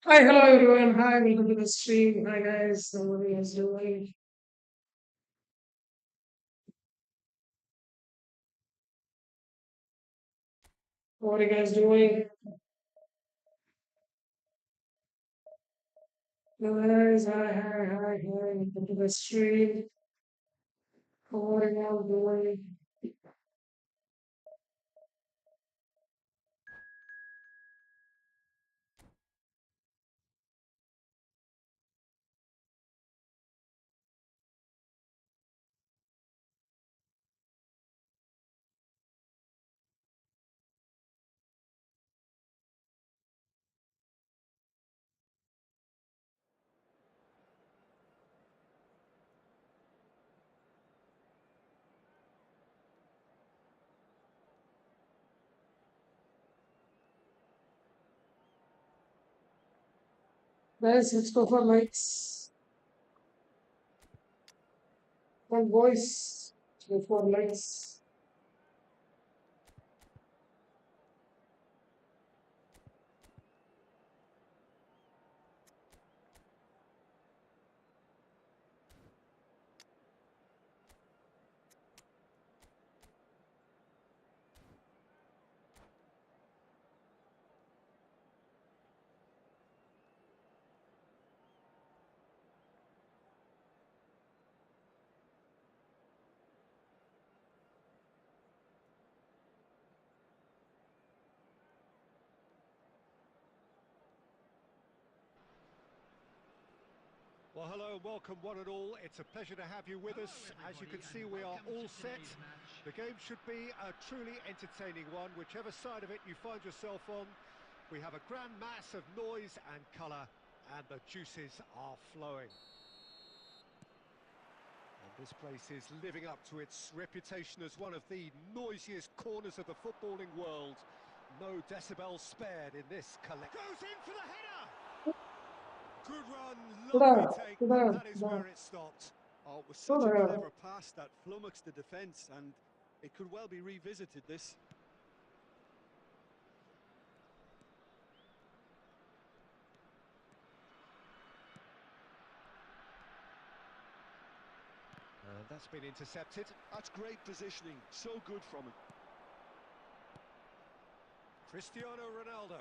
Hi, hello everyone. Hi, welcome to the stream. Hi guys, how are you guys doing? What are you guys doing? Hello guys, hi, welcome to the stream. How are you all doing? Guys, let's go for likes. One voice. Let's go for likes. Well, hello and welcome one and all. It's a pleasure to have you with us. As you can see, we are all set. The game should be a truly entertaining one, whichever side of it you find yourself on. We have a grand mass of noise and colour, and the juices are flowing. And this place is living up to its reputation as one of the noisiest corners of the footballing world. No decibels spared in this collection. Goes in for the header! Good run, lovely Toda, take, but toda, that is toda, where it stopped. Oh, it was such a toda. clever pass that flummoxed the defence, and it could well be revisited, this. And that's been intercepted. That's great positioning, so good from him. Cristiano Ronaldo.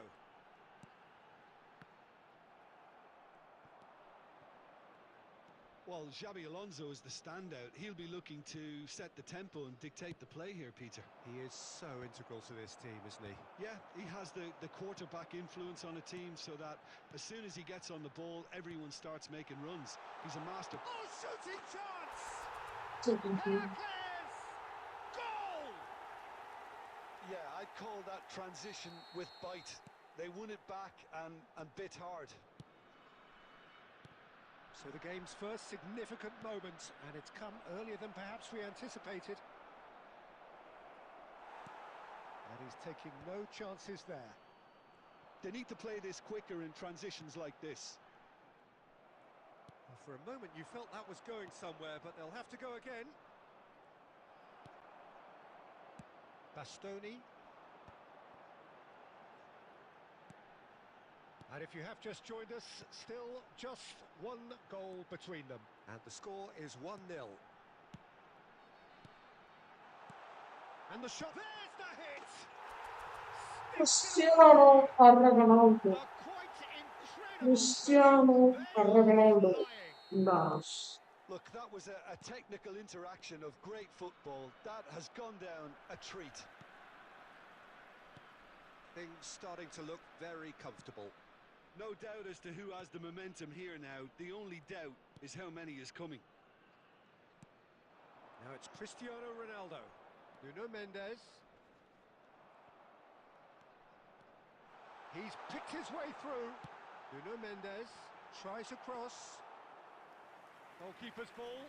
Well, Xabi Alonso is the standout. He'll be looking to set the tempo and dictate the play here, Peter. He is so integral to this team, isn't he? Yeah, he has the quarterback influence on a team so that as soon as he gets on the ball, everyone starts making runs. He's a master. Oh, shooting chance! So thank you. Pericles! Goal! Yeah, I'd call that transition with bite. They won it back and bit hard. So the game's first significant moment, and it's come earlier than perhaps we anticipated. And he's taking no chances there. They need to play this quicker in transitions like this. Well, for a moment you felt that was going somewhere, but they'll have to go again. Bastoni. And if you have just joined us, still just one goal between them. And the score is 1-0. And the shot, there's the hit! Cristiano Ronaldo. A quite incredible save, Cristiano barely Ronaldo. flying. Nice. Look, that was a technical interaction of great football. That has gone down a treat. Things starting to look very comfortable. No doubt as to who has the momentum here now. The only doubt is how many is coming. Now it's Cristiano Ronaldo. Nuno Mendes. He's picked his way through. Nuno Mendes tries a cross. Goalkeeper's ball.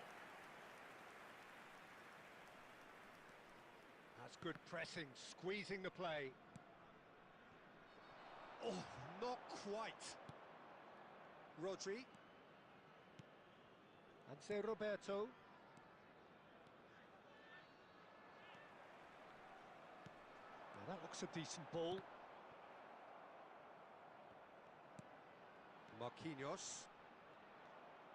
That's good pressing, squeezing the play. Oh, not quite. Rodri. Anse Roberto. Now that looks a decent ball. Marquinhos.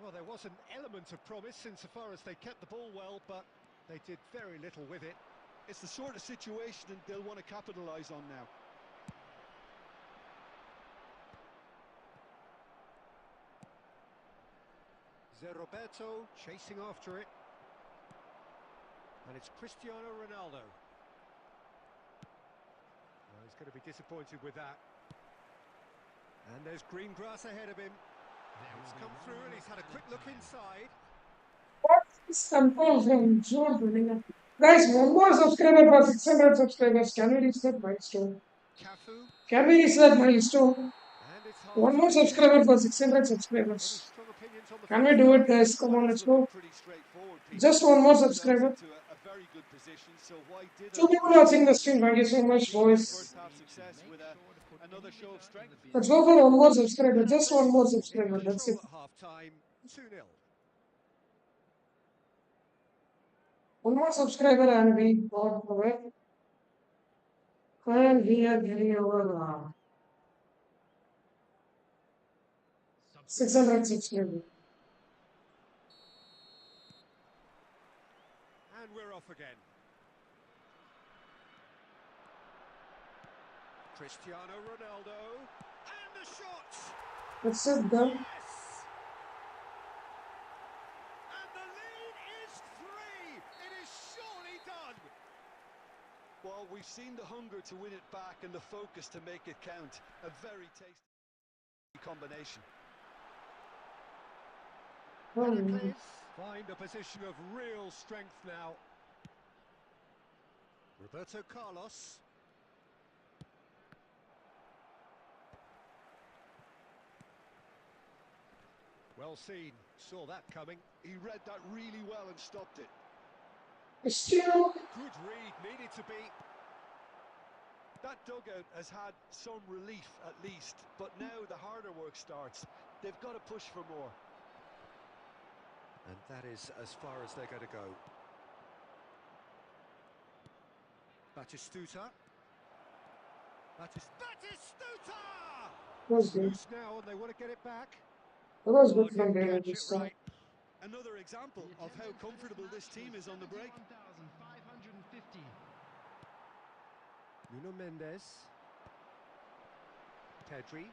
Well, there was an element of promise insofar as they kept the ball well, but they did very little with it. It's the sort of situation that they'll want to capitalise on now. Roberto chasing after it. And it's Cristiano Ronaldo. Well, he's going to be disappointed with that. And there's green grass ahead of him. He's come through and he's had a quick look inside. What's control from Joe Bellingham? Guys, one more subscriber for 600 subscribers. Can we reach that milestone? Cafu. Can we reach that milestone? And it's hard One to more make it. subscriber for 600 Any subscribers. strong opinions on the Can we first do it, half? guys? Come Well, on, it's let's go. looking pretty straightforward, Peter. Just one more Themselves subscriber. into a very good position, so why did Two people watching the stream. Thank you so much, boys. first half success with another show of strength? Let's go for one more subscriber. And Just play one more in subscriber. That's it. control at half-time, 2-0. One more subscriber and we got away. And we are getting over 600 subscribers. And we're off again. Cristiano Ronaldo. And the shot! That's it, done. Yes! And the lead is 3! It is surely done! Well, we've seen the hunger to win it back and the focus to make it count. A very tasty combination. Heracles find a position of real strength now. Roberto Carlos. Well seen, saw that coming. He read that really well and stopped it. Still, Good read, needed to be. That dugout has had some relief at least, but now the harder work starts. They've got to push for more. And that is as far as they're going to go. Batistuta. Batistuta! was good. Loose now and they want to get it back. That was Oh, good from didn't there catch this it time. right. Another example of how comfortable this team is on the break. Nuno Mendes. Pedri.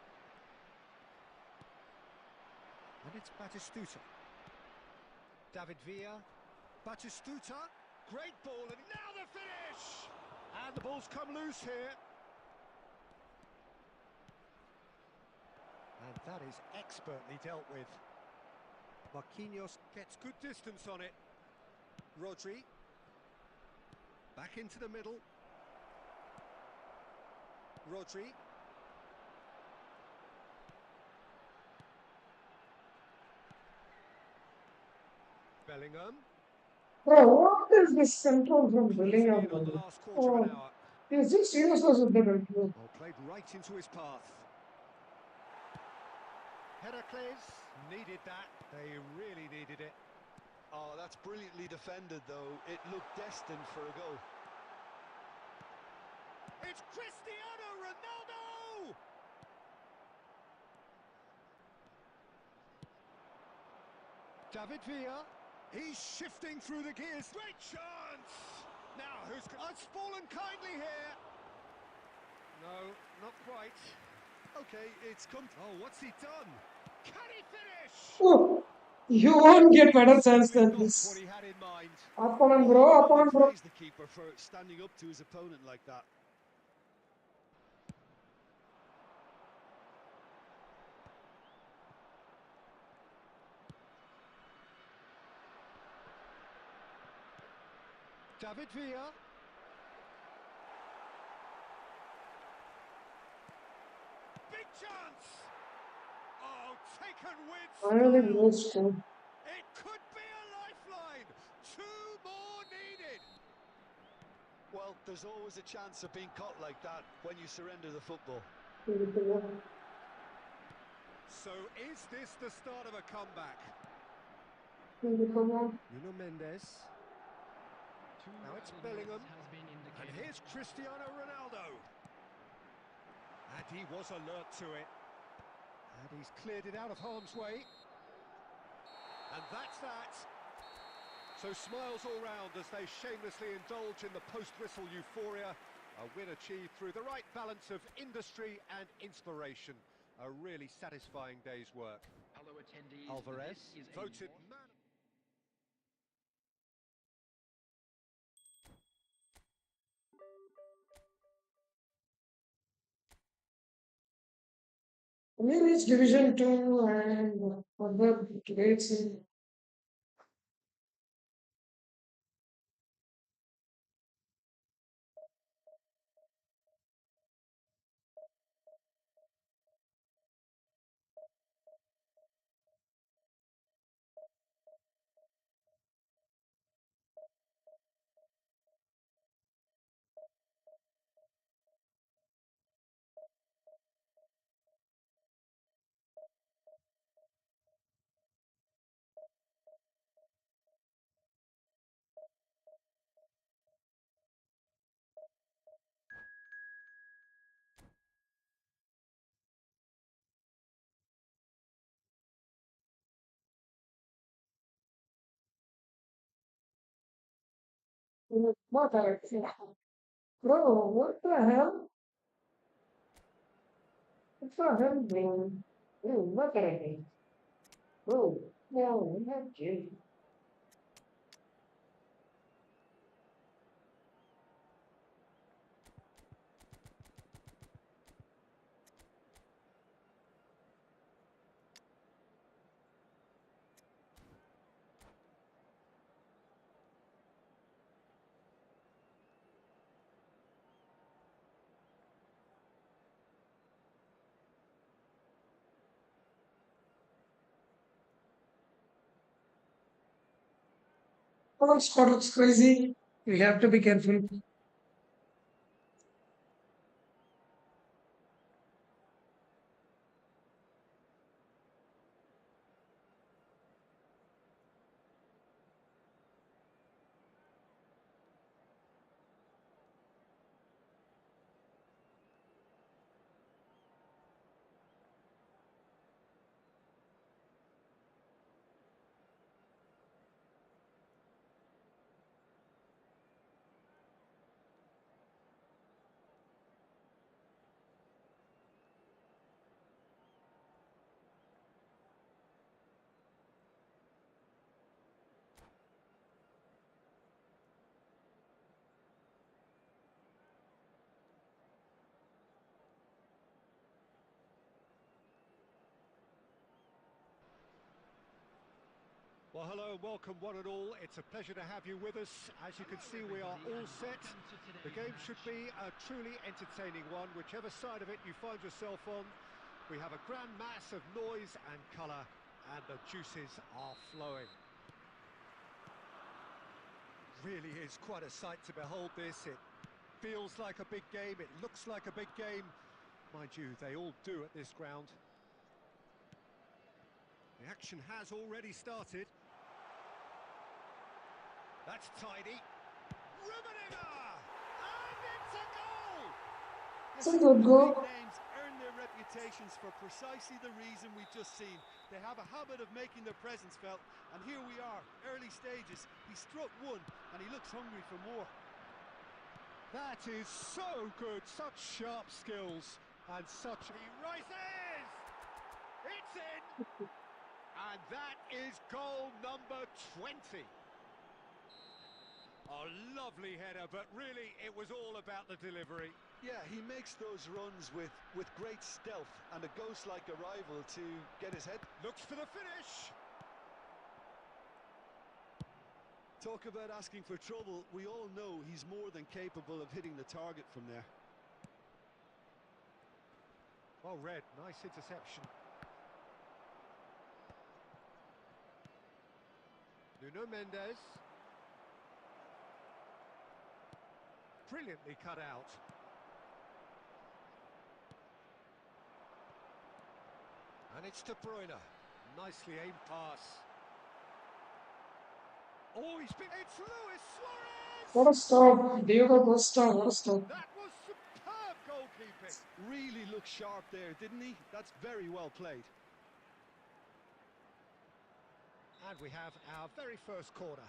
And it's Batistuta. David Villa. Batistuta. Great ball and now the finish! And the ball's come loose here. And that is expertly dealt with. Marquinhos gets good distance on it. Rodri. Back into the middle. Rodri. Bellingham. Bro, what is this control from Closing Bellingham? in on the last quarter Oh, of an hour. he's just useless with the control. Oh, played right into his path. Heracles needed that. They really needed it. Oh, that's brilliantly defended though. It looked destined for a goal. It's Cristiano Ronaldo! David Villa. He's shifting through the gears. Great chance! Now, who's... It's fallen kindly here. No, not quite. Okay, it's come. Oh, what's he done? Can he finish? Oh, you won't get better chance Certainly than not this. what he had in mind. Opponent, Well, bro. you can only Opponent, bro. praise the keeper for standing up to his opponent like that. David Villa. Big chance! Oh, taken with Finally, style. goal scored. It could be a lifeline. 2 more needed. Well, there's always a chance of being caught like that when you surrender the football. So is this the start of a comeback? Come on. Nuno Mendes. Now it's Bellingham. And here's Cristiano Ronaldo. And he was alert to it. And he's cleared it out of harm's way. And that's that. So smiles all round as they shamelessly indulge in the post-whistle euphoria. A win achieved through the right balance of industry and inspiration. A really satisfying day's work. Hello attendees, Alvarez this is voted a man. We reached Division 2 and other grades in what are bro, what the hell? What the hell, bro? Bro, what are they? Bro, no, not you. Oh, spot looks crazy. We have to be careful. Well, hello and welcome one and all. It's a pleasure to have you with us. As you can see, we are all set. The game should be a truly entertaining one, whichever side of it you find yourself on. We have a grand mass of noise and colour, and the juices are flowing. Really is quite a sight to behold this. It feels like a big game, it looks like a big game. Mind you, they all do at this ground. The action has already started. That's tidy. Rummenigge! And it's a goal! It's a Some good of the big goal. names earn their reputations for precisely the reason we've just seen. They have a habit of making their presence felt, and here we are, early stages. He struck one, and he looks hungry for more. That is so good, such sharp skills, and such... He rises! It's in! And that is goal number 20. A lovely header, but really it was all about the delivery. Yeah, he makes those runs with great stealth and a ghost-like arrival to get his head. Looks for the finish. Talk about asking for trouble. We all know he's more than capable of hitting the target from there. Well read, nice interception. Nuno Mendes. Brilliantly cut out. And it's De Bruyne. Nicely aimed pass. Oh, it's Luis Suarez! What a stop. Diego Costa, what a stop. That was superb goalkeeping. Really looking looked sharp there, didn't he? That's very well played. And we have our very first corner.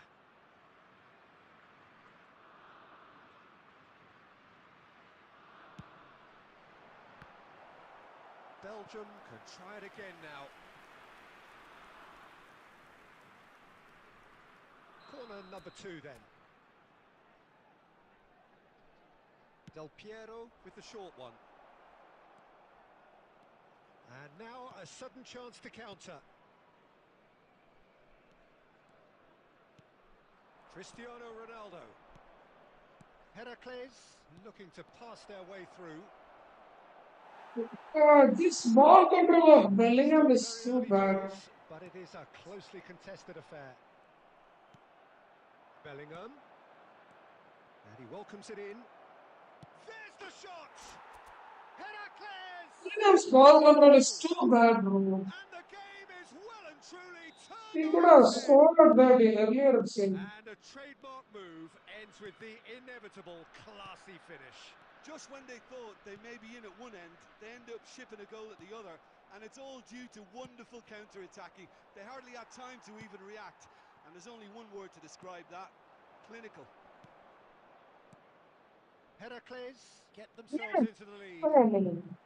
Belgium can try it again now. Corner number 2 then. Del Piero with the short one. And now a sudden chance to counter. Cristiano Ronaldo. Heracles looking to pass their way through. This ball control of Bellingham is Still so very early bad. doors, but it is a closely contested affair. Bellingham. And he welcomes it in. There's the shot! Heracles! Bellingham's ball control is too bad, bro. And the game is well and truly turned He on could have its head. scored that in earlier itself. And a trademark move ends with the inevitable classy finish. Just when they thought they may be in at one end, they end up shipping a goal at the other, and it's all due to wonderful counter-attacking. They hardly had time to even react, and there's only one word to describe that: clinical. Heracles get themselves into the lead.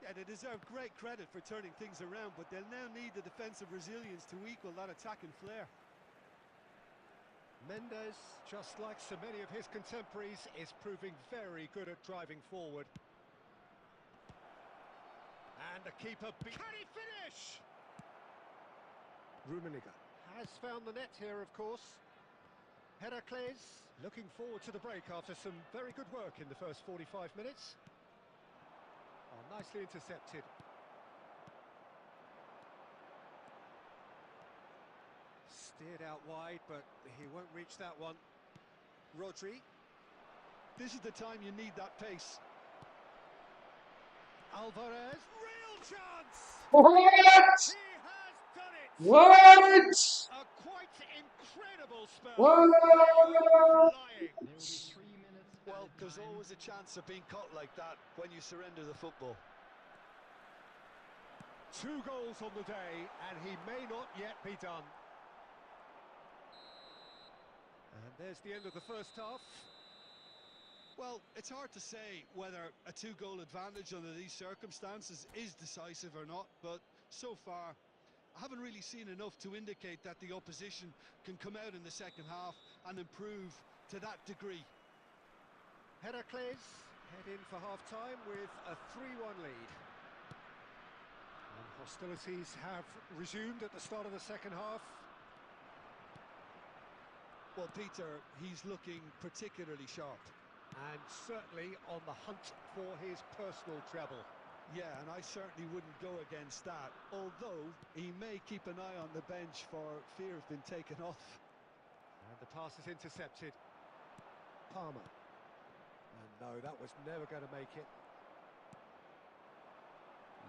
Yeah, they deserve great credit for turning things around, but they'll now need the defensive resilience to equal that attacking flair. Mendes, just like so many of his contemporaries, is proving very good at driving forward. And the keeper... Can he finish? Rummenigge has found the net here, of course. Heracles looking forward to the break after some very good work in the first 45 minutes. Oh, nicely intercepted. Steered out wide, but he won't reach that one. Rodri. This is the time you need that pace. Alvarez. Real chance! What? He has done it! What? A quite incredible spell. What? They are flying. Well, there's always a chance of being caught like that when you surrender the football. 2 goals on the day, and he may not yet be done. And there's the end of the first half. Well, it's hard to say whether a 2-goal advantage under these circumstances is decisive or not, but so far I haven't really seen enough to indicate that the opposition can come out in the second half and improve to that degree. Heracles head in for half-time with a 3-1 lead. And hostilities have resumed at the start of the second half. Well, Peter, he's looking particularly sharp. And certainly on the hunt for his personal treble. Yeah, and I certainly wouldn't go against that, although he may keep an eye on the bench for fear of being taken off. And the pass is intercepted. Palmer. And no, that was never going to make it.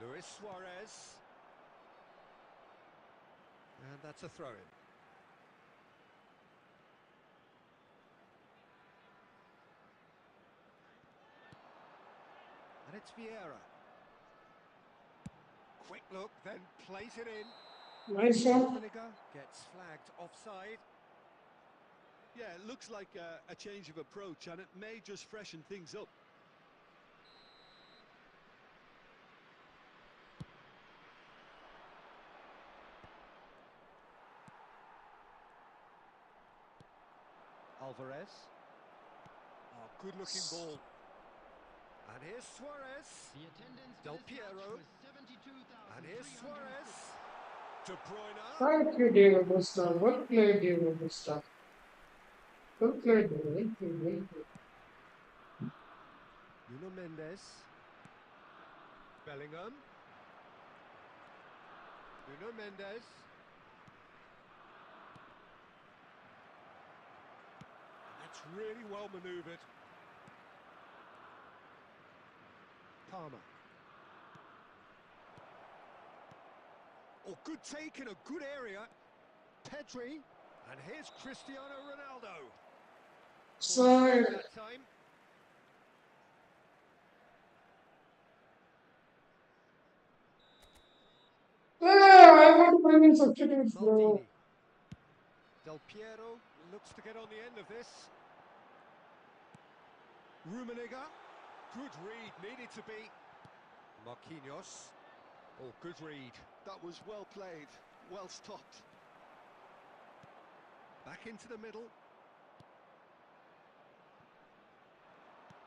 Luis Suarez. And that's a throw-in. And it's Vieira. Quick look, then plays it in. Nice one. Rummenigge gets flagged offside. Yeah, it looks like a change of approach, and it may just freshen things up. Alvarez. Oh, good-looking ball. And here's Suarez. Del Piero. And here's Suarez. De Bruyne. Thank you, David Buster. Well played, David Buster. Well played, well played, well played. Nuno Mendes. Bellingham. Nuno Mendes. That's really well manoeuvred. Palmer. Oh, good take in a good area. Pedri. And here's Cristiano Ronaldo. Side. That time. bringing substitutes, bro. Maldini. Del Piero looks to get on the end of this. Rummenigge. Good read, needed to be. Marquinhos. Oh, good read. That was well played, well stopped. Back into the middle.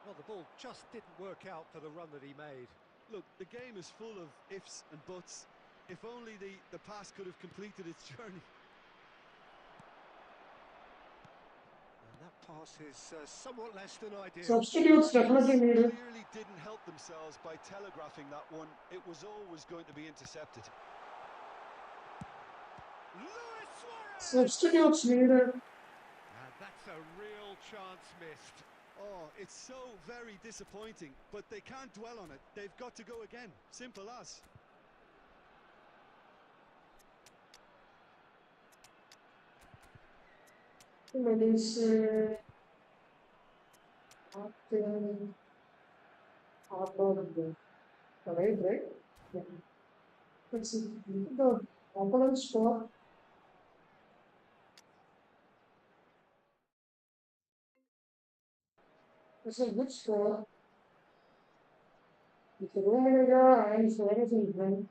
Well, the ball just didn't work out for the run that he made. Look, the game is full of ifs and buts. If only the pass could have completed its journey. And that pass is somewhat less than ideal. Substitutes definitely needed. Clearly didn't help themselves by telegraphing that one. It was always going to be intercepted. Luis Suarez! Substitutes needed. And that's a real chance missed. Oh, it's so very disappointing, but they can't dwell on it. They've got to go again. Simple as. Medicine. Acting. Outboard. Right? Yeah. Let's see. The opponent score. This is a good score. With the Romaniga and Suarez in front.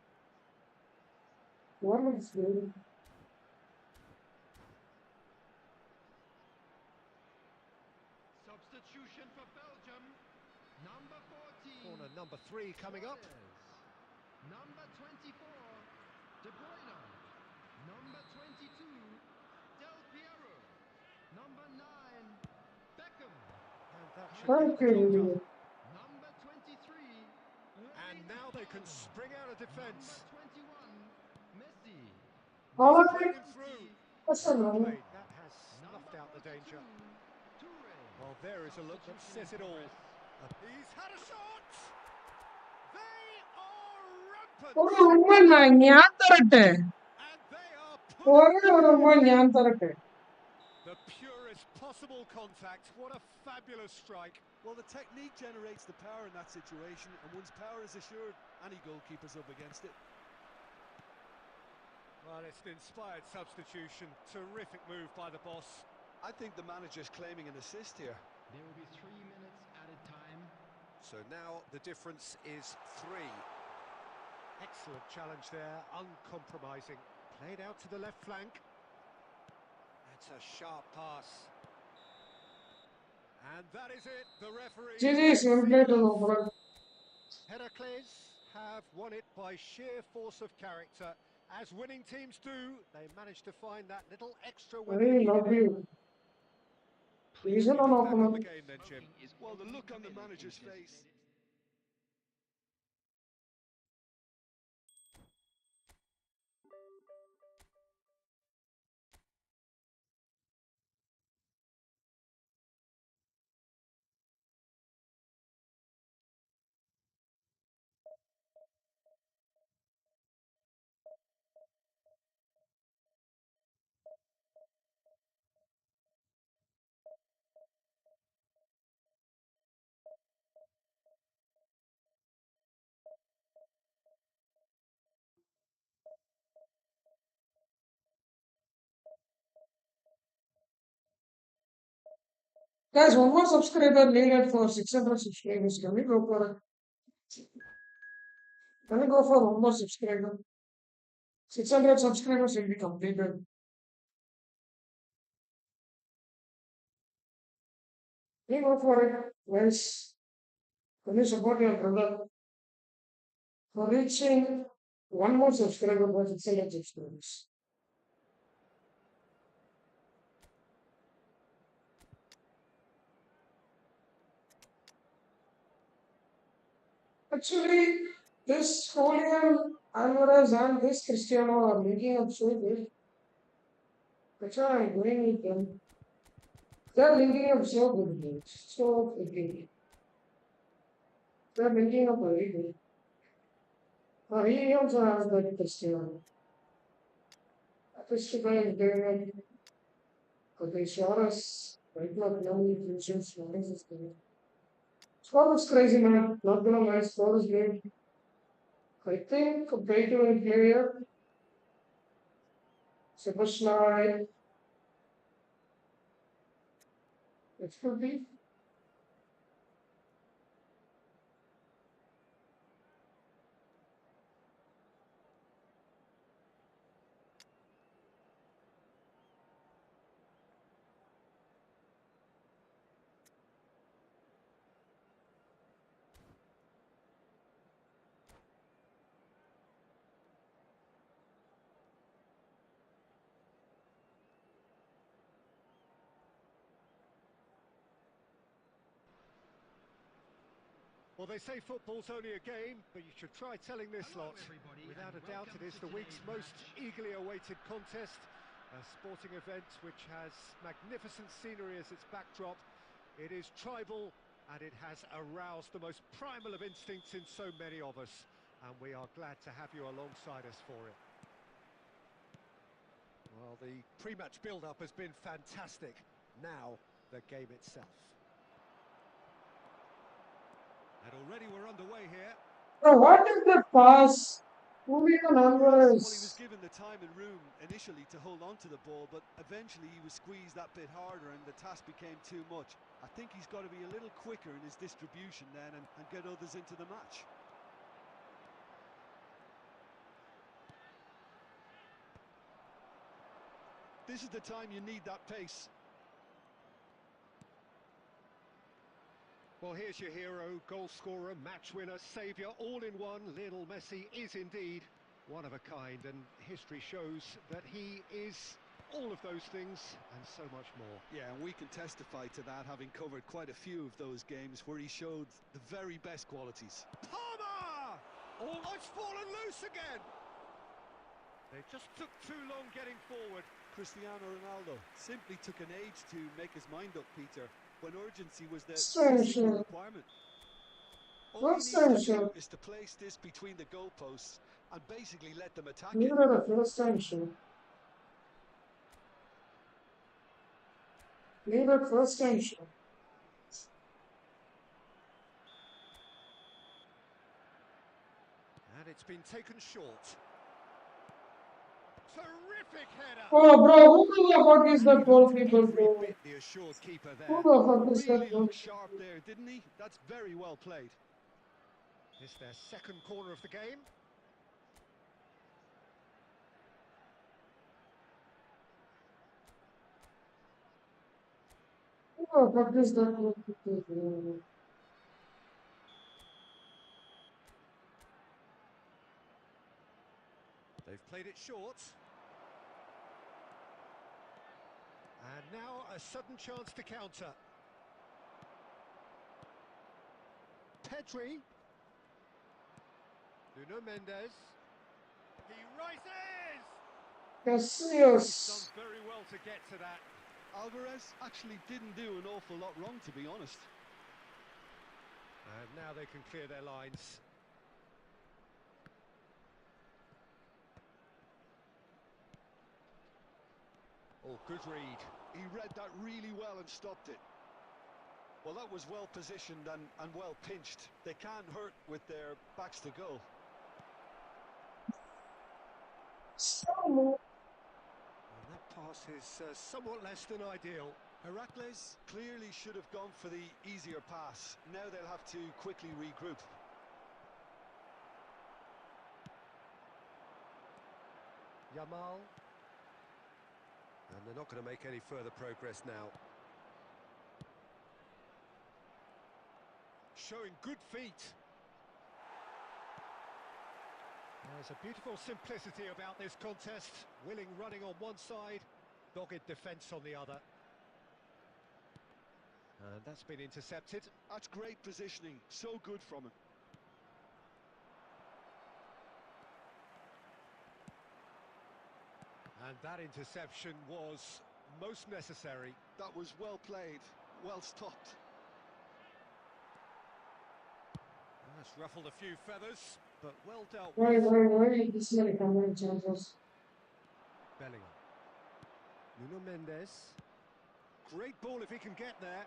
One is good. Substitution for Belgium. Number 14. Corner number 3 coming up. Number 24. De Bruyne. Number 22. Del Piero. Number 9. Beckham. And that should Thank get the job done. you. Number 23. And now they can spring out of defence. Number 21. Messi. All He's of played it. him through. That's a Well no. played. That has snuffed out the danger. Toure. Well, there is a look that says it all. He's had a shot! They are rampant! ഒരു ഉമ്മ ഞാൻ തരട്ടെ And they are pulling ഒരു ഉമ്മ ഞാൻ തരട്ടെ the purest possible contact. What a fabulous strike. Well, the technique generates the power in that situation, and once power is assured, any goalkeeper's up against it. Well, it's an inspired substitution. Terrific move by the boss. I think the manager's claiming an assist here. There will be 3 minutes added time. So now the difference is 3. Excellent challenge there, uncompromising. Played out to the left flank. That's a sharp pass. And that is it. The referee. GG, simply to no bro. Heracles have won it by sheer force of character. As winning teams do, they managed to find that little extra when they I needed love it. you. Please What do you don't think back on open the game then, Jim? Well, the look on the manager's face. Guys, one more subscriber needed for 600 subscribers. Can we go for it? Can we go for one more subscriber? 600 subscribers will be completed. Can we go for it? Guys, can you support your brother? For reaching one more subscriber for 600 subscribers. Actually, this Julian Alvarez and this Cristiano are making up so good. That's why I'm going with them. They're linking up so good, dude. So good. They're linking up very good. He also has that Cristiano. Cristiano is doing it. But they shot us right now. The only future Suarez is doing. Score was crazy, man. Not gonna lie, score was great. I think compared to a player, Super slide. It could be. Well, they say football's only a game, but you should try telling this lot. Without a doubt, it is the week's most eagerly awaited contest. A sporting event which has magnificent scenery as its backdrop. It is tribal, and it has aroused the most primal of instincts in so many of us. And we are glad to have you alongside us for it. Well, the pre-match build-up has been fantastic. Now, the game itself. And already we're underway here. Bro, what is the pass? Julian Well, he was Alvarez. given the time and room initially to hold on to the ball, but eventually he was squeezed that bit harder and the task became too much. I think he's got to be a little quicker in his distribution then and get others into the match. This is the time you need that pace. Well, here's your hero, goal scorer, match winner, saviour, all in one. Lionel Messi is indeed one of a kind, and history shows that he is all of those things and so much more. Yeah, and we can testify to that, having covered quite a few of those games where he showed the very best qualities. Palmer! Oh, it's fallen loose again! They just took too long getting forward. Cristiano Ronaldo simply took an age to make his mind up, Peter, when urgency was the Strange. single requirement. All What's he needs to strange? do is to place this between the goalposts and basically let them attack Leave it. it at the first time show. Leave it first time show. And it's been taken short. Terrific header! Oh, bro, who the fuck is that goalkeeper, Every bro? bit the assured keeper there. Who the fuck is that Really goalkeeper? looked sharp there, didn't he? That's very well played. It's their second corner of the game. Who the fuck is that goalkeeper, bro? They've played it short. And now a sudden chance to counter. Pedri. Nuno Mendes. He rises! He's Casillas. done very well to get to that. Alvarez actually didn't do an awful lot wrong, to be honest. And now they can clear their lines. Oh, good read. He read that really well and stopped it. Well, that was well positioned and well pinched. They can't hurt with their backs to goal. So, And that pass is somewhat less than ideal. Heracles clearly should have gone for the easier pass. Now they'll have to quickly regroup. Yamal. And they're not going to make any further progress now. Showing good feet. There's a beautiful simplicity about this contest. Willing running on one side, dogged defence on the other. And that's been intercepted. That's great positioning. So good from him. And that interception was most necessary. That was well played, well stopped. That's ruffled a few feathers, but well dealt why, with. why this many combined chances? Bellingham. Nuno Mendes. Great ball if he can get there.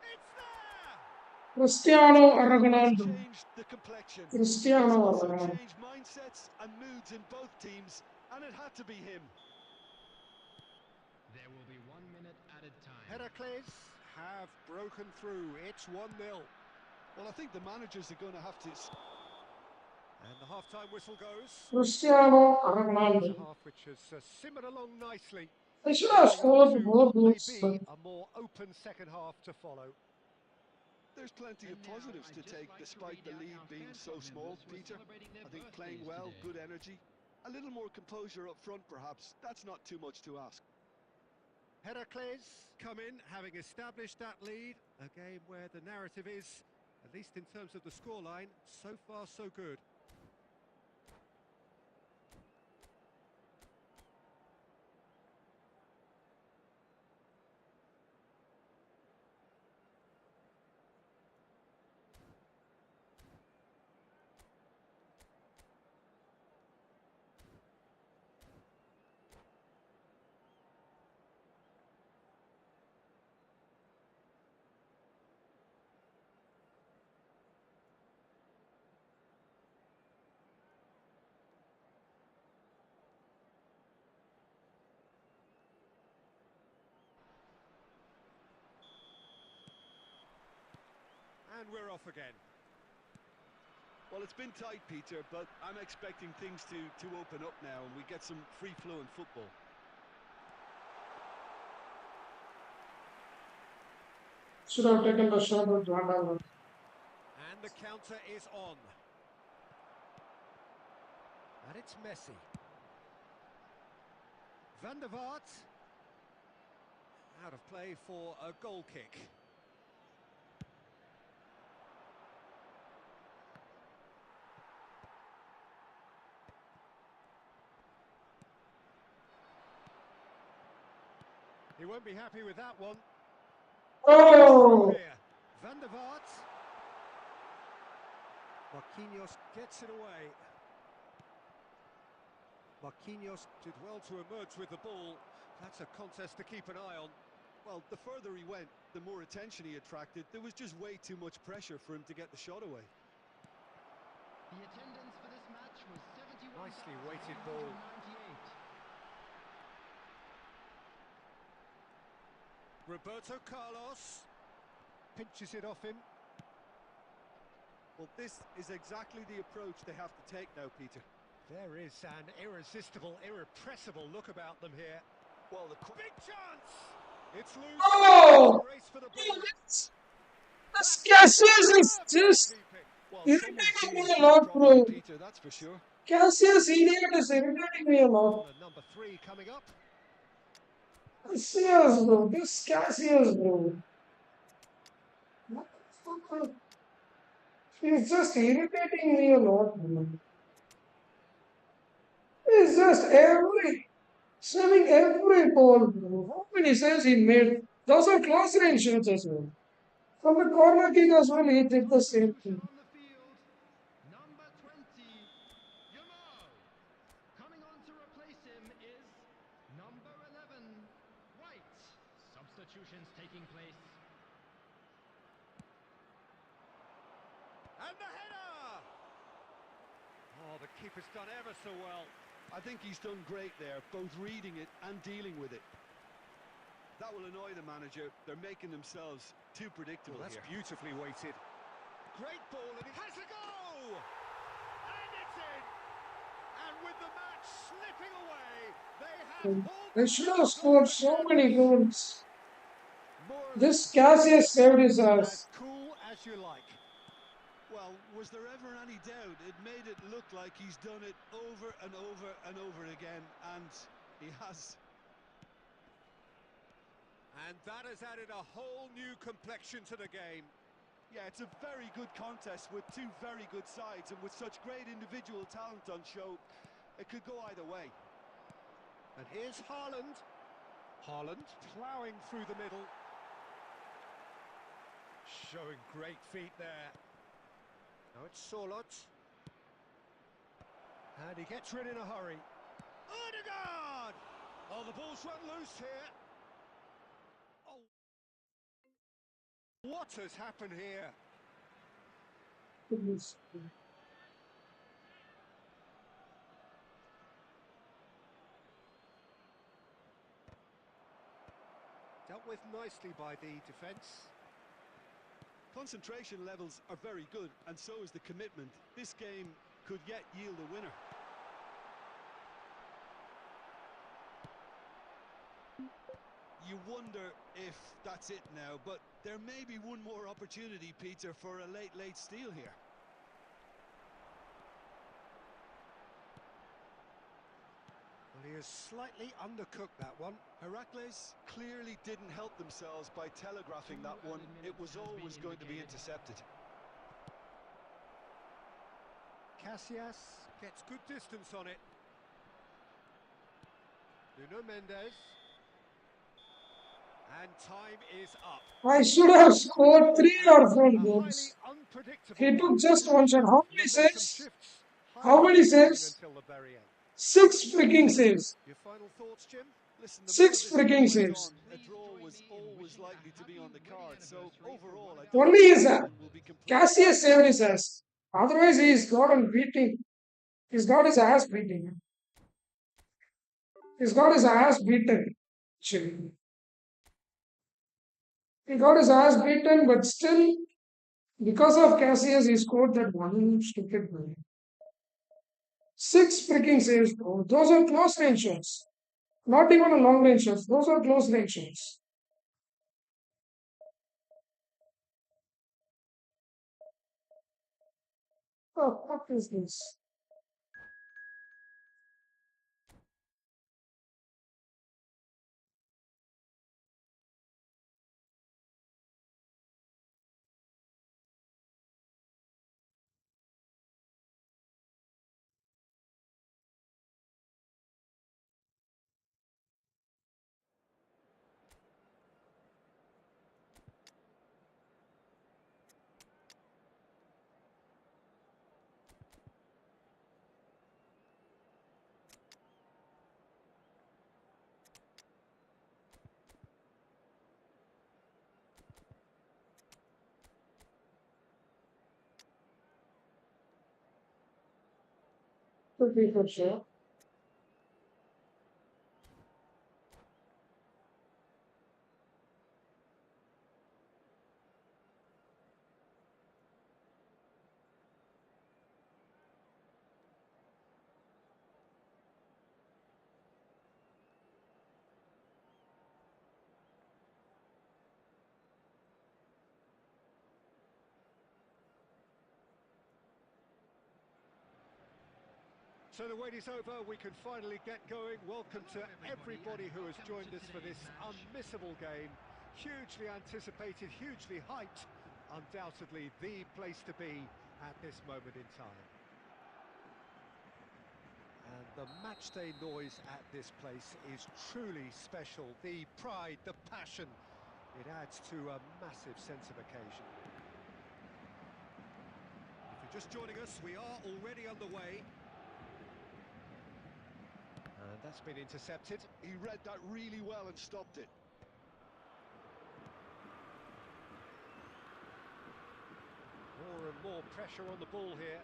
It's there! Cristiano Well, that's Ronaldo. changed the complexion. It's Cristiano also Ronaldo. changed mindsets and moods in both teams, and it had to be him. There will be 1 minute added time. Heracles have broken through. It's 1-0. Well, I think the managers are going to have to... And the half-time whistle goes. Cristiano It's a Ronaldo. half which has simmered along nicely. They should have Building up scored to more what may goals. be a more open second half to follow. There's plenty of positives to take despite the lead being so small, Peter. I think playing well, good energy. A little more composure up front, perhaps. That's not too much to ask. Heracles come in, having established that lead. A game where the narrative is, at least in terms of the scoreline, so far so good. And we're off again. Well, it's been tight, Peter, but I'm expecting things to open up now and we get some free-flowing football. Should have taken the shot with Ronaldo. And the counter is on. And it's Messi. Van der Vaart. Out of play for a goal kick. He won't be happy with that one. Oh! Here. Van der Vaart. Marquinhos gets it away. Marquinhos did well to emerge with the ball. That's a contest to keep an eye on. Well, the further he went, the more attention he attracted. There was just way too much pressure for him to get the shot away. The attendance for this match was 71,198. Nicely weighted ball. Roberto Carlos pinches it off him. Well, this is exactly the approach they have to take now, Peter. There is an irresistible, irrepressible look about them here. Well, Big chance! It's loose. Oh! Race for the ball. This Cassius is just well, someone irritating me a seriously lot, problem, bro. Peter, that's for sure. Cassius idiot is irritating me a lot. Number 3 coming up. Cassius, bro. This Cassius, bro. What the fuck? He's just irritating me a lot, bro. He's just swimming every ball, bro. How many saves he made? Those are close range shots as well. From the corner kick as well, he did the same Substitution thing. on the field. Number 20, Yamal. Coming on to replace him is number 11, White. Substitutions taking place. And the header! Oh, the keeper's done ever so well. I think he's done great there, both reading it and dealing with it. That will annoy the manager. They're making themselves too predictable Well, that's here. beautifully weighted. Great ball, and it has a go! And it's in! And with the match slipping away, they have pulled They the should have wheels off scored the so canvas. many goals. More or This less Cassius saved his as ass. cool as you like. Well, was there ever any doubt? It made it look like he's done it over and over and over again, and he has. And that has added a whole new complexion to the game. Yeah, it's a very good contest with two very good sides, and with such great individual talent on show, it could go either way. And here's Haaland. Haaland ploughing through the middle. Showing great feet there. Now it's Sorloth. And he gets rid in a hurry. Odegaard! Oh, the ball's run loose here. Oh. What has happened here? Dealt with nicely by the defence. Concentration levels are very good, and so is the commitment. This game could yet yield a winner. You wonder if that's it now, but there may be one more opportunity, Peter, for a late steal here. Well, he has slightly undercooked that one. Heracles clearly didn't help themselves by telegraphing that one. It was always going to be intercepted. Casillas gets good distance on it. Nuno Mendes. And time is up. I should have scored 3 or 4 A goals. highly unpredictable He one. took just one shot. How many Momentum saves? shifts How highly many entertaining saves? until the very end. 6 freaking saves. Your final thoughts, Jim? Listen, the more 6 this game freaking went on, saves. a draw was always likely to be on the card. So overall, I think Only his this one will be complete. Cassius saved his ass. Otherwise, he's got on beating. He's got his ass beating. He's got his ass beaten. Actually. He got his ass beaten, but still, because of Cassius, he scored that one stupid goal. 6 freaking saves, bro. Those are close range shots. Not even a long range shots. Those are close range shots. Oh, what is this? Could be for sure. So the wait is over, we can finally get going. Welcome to everybody who has joined us for this unmissable game. Hugely anticipated, hugely hyped. Undoubtedly the place to be at this moment in time. And the matchday noise at this place is truly special. The pride, the passion, it adds to a massive sense of occasion. If you're just joining us, we are already underway. And that's been intercepted. He read that really well and stopped it. More and more pressure on the ball here.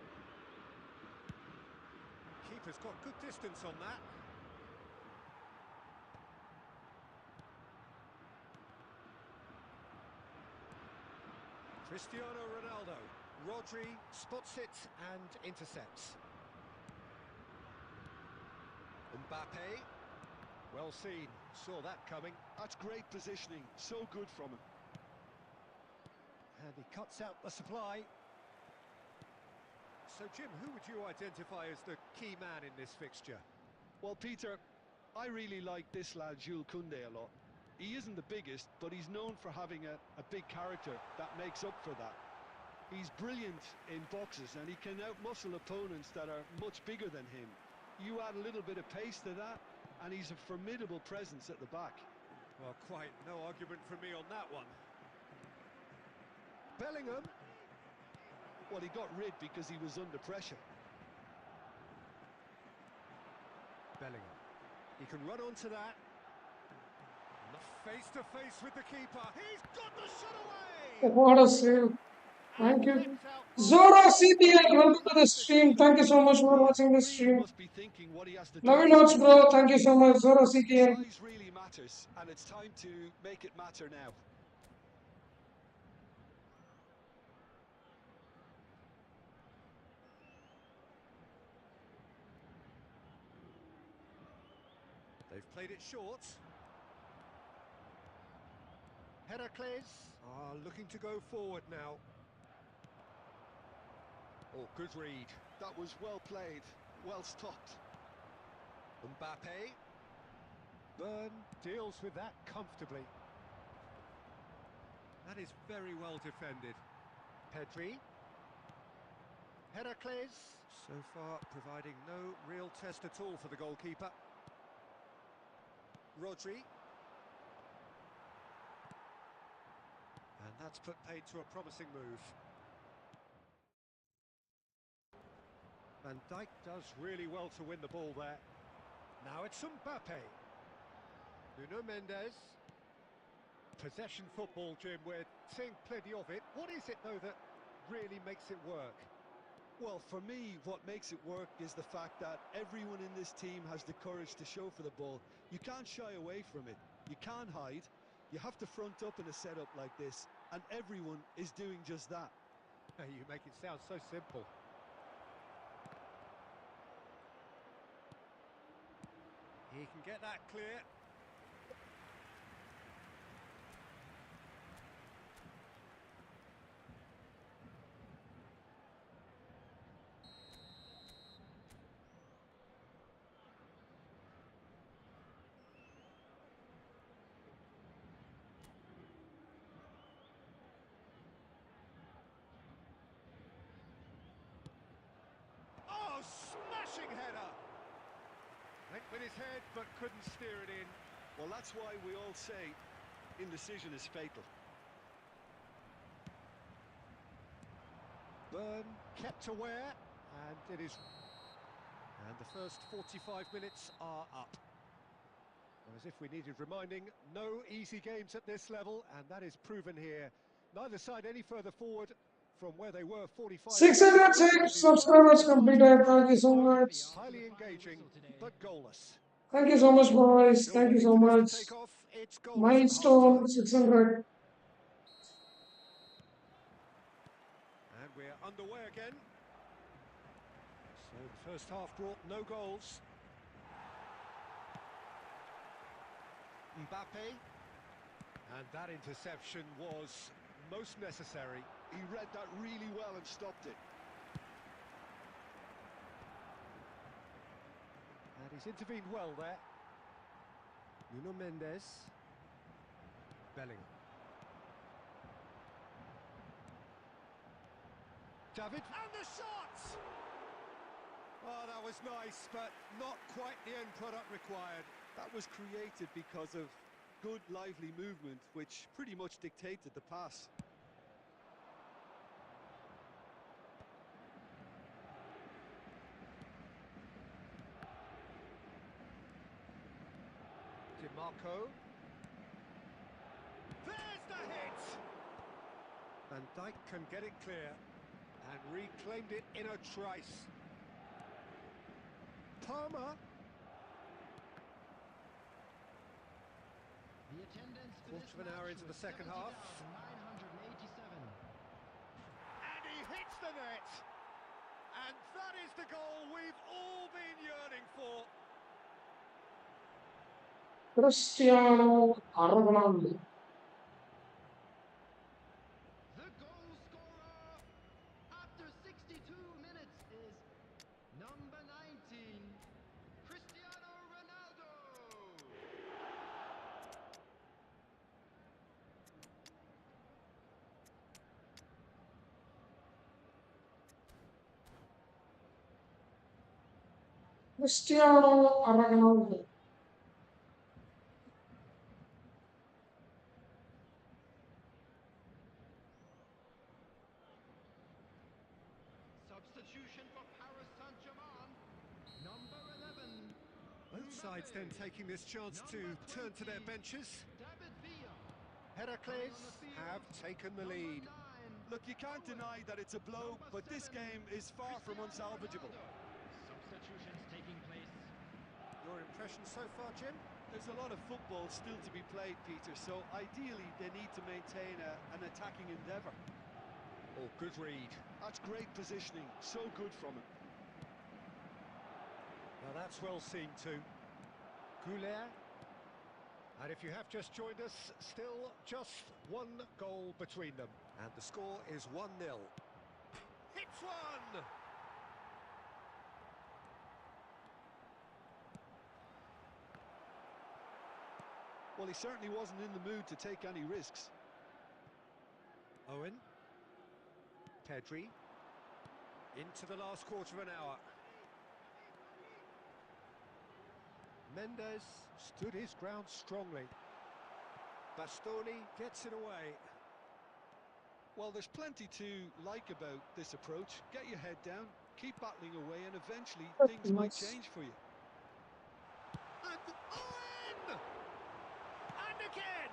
Keeper's got good distance on that. Cristiano Ronaldo. Rodri spots it and intercepts. Mbappe. Well seen. Saw that coming. That's great positioning. So good from him. And he cuts out the supply. So, Jim, who would you identify as the key man in this fixture? Well, Peter, I really like this lad, Jules Koundé, a lot. He isn't the biggest, but he's known for having a big character that makes up for that. He's brilliant in boxes, and he can outmuscle opponents that are much bigger than him. You add a little bit of pace to that, and he's a formidable presence at the back. Well, quite no argument from me on that one. Bellingham. Well, he got rid because he was under pressure. Bellingham. He can run onto that. Face to face with the keeper. He's got the shot away! What a save. Thank you. Sends out Zora Romario. CTL, welcome to the stream. Fantastic Thank you so much for He watching this really stream. must be thinking what he has to do Navin to Notes, score here. bro. Thank you so much. Zora CTL. Size really matters, and it's time to make it matter now. They've played it short. Heracles are looking to go forward now. Oh, good read. That was well played, well stopped. Mbappe. Byrne deals with that comfortably. That is very well defended. Pedri. Heracles, so far providing no real test at all for the goalkeeper. Rodri. And that's put paid to a promising move. Van Dijk does really well to win the ball there. Now it's Mbappe. Nuno Mendes. Possession football, Jim, we're seeing plenty of it. What is it, though, that really makes it work? Well, for me, what makes it work is the fact that everyone in this team has the courage to show for the ball. You can't shy away from it. You can't hide. You have to front up in a setup like this, and everyone is doing just that. You make it sound so simple. He can get that clear. Oh, smashing header! Went with his head, but couldn't steer it in. Well, that's why we all say indecision is fatal. Byrne kept aware, and it is... And the first 45 minutes are up. Well, as if we needed reminding, no easy games at this level, and that is proven here. Neither side any further forward from where they were 45 minutes ago. It 606 is both subscribers sides completed. Thank you trying so hard, much. highly engaging, but goalless. Thank you so much, boys. Still Thank you waiting so for this to much. take off. It's goalless at Milestone half-time. 600. And we're underway again. So the first half brought no goals. Mbappe. And that interception was most necessary. He read that really well and stopped it. And he's intervened well there. Nuno Mendes. Bellingham. David. And the shot! Oh, that was nice, but not quite the end product required. That was created because of good, lively movement, which pretty much dictated the pass. DiMarco. There's the hit! Van Dijk can get it clear and reclaimed it in a trice. Palmer. The attendance for Quarter this of an hour match into the was second half. 70,987. And he hits the net! And that is the goal we've all been yearning for. Cristiano Ronaldo. The goal scorer after 62 minutes is number 19, Cristiano Ronaldo. Cristiano Ronaldo. Substitution for Paris Saint-Germain, number 11. Both sides then taking this chance to turn to their benches. David Villa. Heracles have taken the lead. 9, Look, you can't deny that it's a blow, but this game is far from unsalvageable. Substitutions taking place. Your impression so far, Jim? There's a lot of football still to be played, Peter, so ideally they need to maintain an attacking endeavour. Oh, good read. That's great positioning, so good from him. Now that's well seen too. Goulet. And if you have just joined us, still just one goal between them. And the score is 1-0. Hits one! Well, he certainly wasn't in the mood to take any risks. Owen. Pedri. Into the last quarter of an hour. Mendes stood his ground strongly. Bastoni gets it away. Well, there's plenty to like about this approach. Get your head down, keep battling away, and eventually things might change for you. And Owen! And again!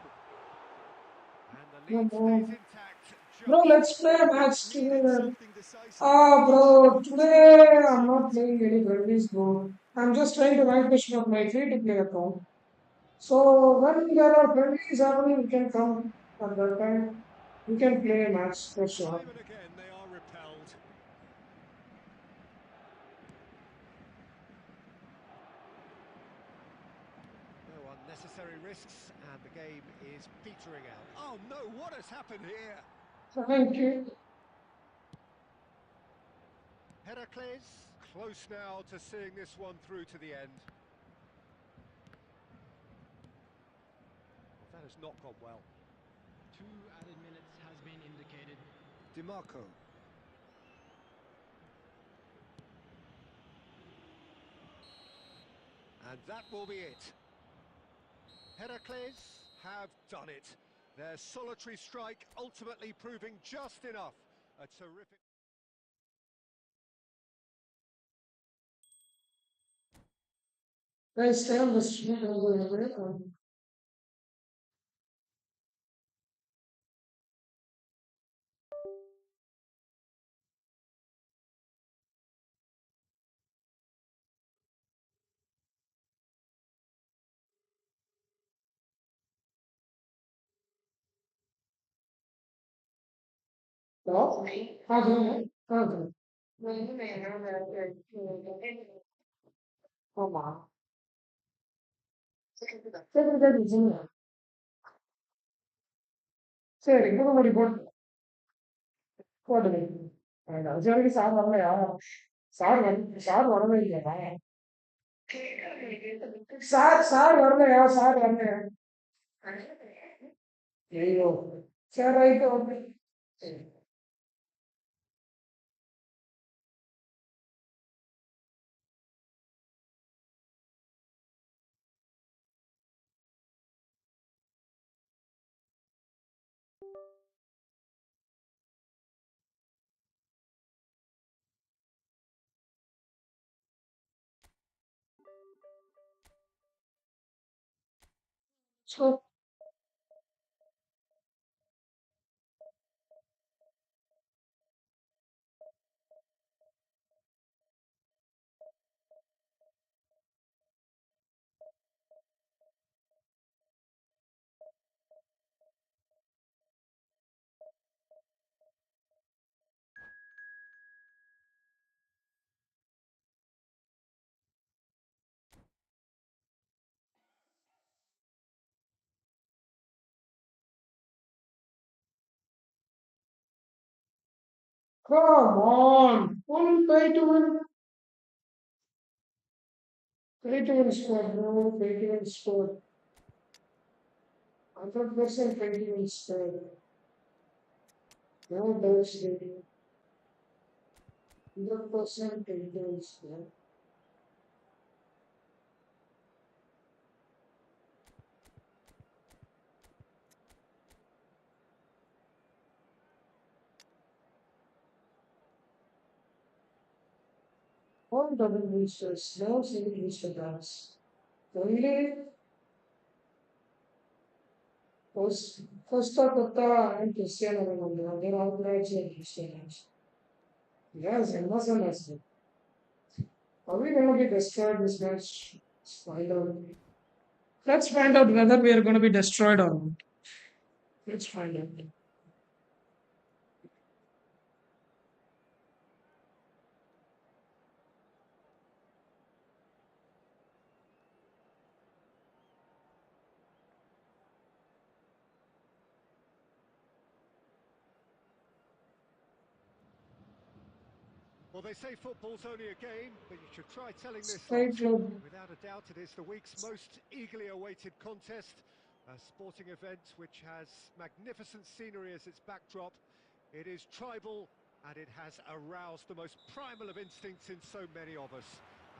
And the lead stays intact. Bro, Just let's play a Well, it match needed together. something decisive. Ah, He showed bro, that today team would I'm see not it. playing any friendlies, bro. I'm just trying to vanquish my free-to-play account. So when there are friendlies happening, you can come at that time. You can play a match for sure. time and again they are repelled. No unnecessary risks, and the game is petering out. Oh no, what has happened here? Thank you. Heracles, close now to seeing this one through to the end. Well, that has not gone well. 2 added minutes has been indicated. DiMarco. And that will be it. Heracles have done it. Their solitary strike ultimately proving just enough. A terrific... Guys, stay on the street and go away. What? Okay. Okay. ஆமா சரி சரி சரி சரி முகமூடி போட்டு போட்டுது அது வரைக்கும் சார் வரலையா சார் வரவே இல்லையா சார் வரலையா சார் வரலையா ஐயோ சரி ரைட்டு ஓகே சரி So, come on, full pay to win squad, bro, pay to win squad. 100% pay to win squad. No bullshit. 100% pay to win squad. All double boosters, no single booster dance. Only Costa Costa and Cristiano Ronaldo, they're all players like Cristianos. Yes, and was a nice one. Are we going to be destroyed this match? Let's find out. Let's find out whether we are going to be destroyed or not. Let's find out. Well, they say football's only a game, but you should try telling this lot. Straight club. Without a doubt, it is the week's most eagerly awaited contest. A sporting event which has magnificent scenery as its backdrop. It is tribal, and it has aroused the most primal of instincts in so many of us.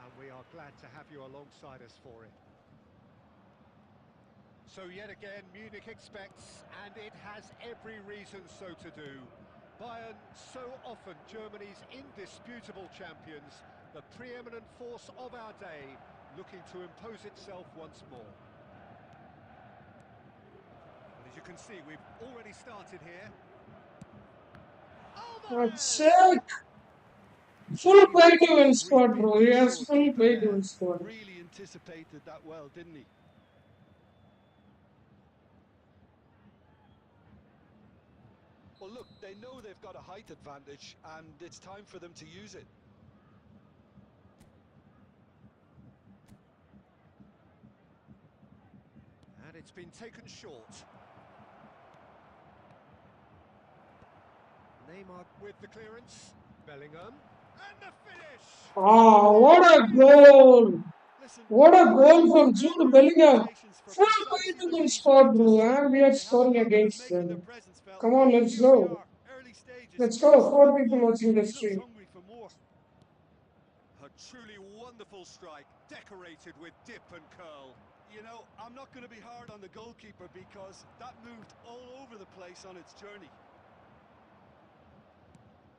And we are glad to have you alongside us for it. So yet again, Munich expects, and it has every reason so to do. Bayern, so often Germany's indisputable champions, the preeminent force of our day, looking to impose itself once more. And as you can see, we've already started here. Check! Full play to win squad, Really bro. good Yes, short full keeper play to there. win squad. Really anticipated that well, didn't he? Well, look, they know they've got a height advantage, and it's time for them to use it. And it's been taken short. Neymar with the clearance. Bellingham. And the finish! Oh, what a goal! Listen, What a goal from Jude every Bellingham! expectations for Full play precisely to the win reason squad, you've bro. just said. And we are They have a scoring habit of against making their them. presence felt. Come on, let's Here we go. are, early stages. Let's It's go. 4 people 1-1. watching the He looks stream. hungry for more. A truly wonderful strike, decorated with dip and curl. You know, I'm not going to be hard on the goalkeeper because that moved all over the place on its journey.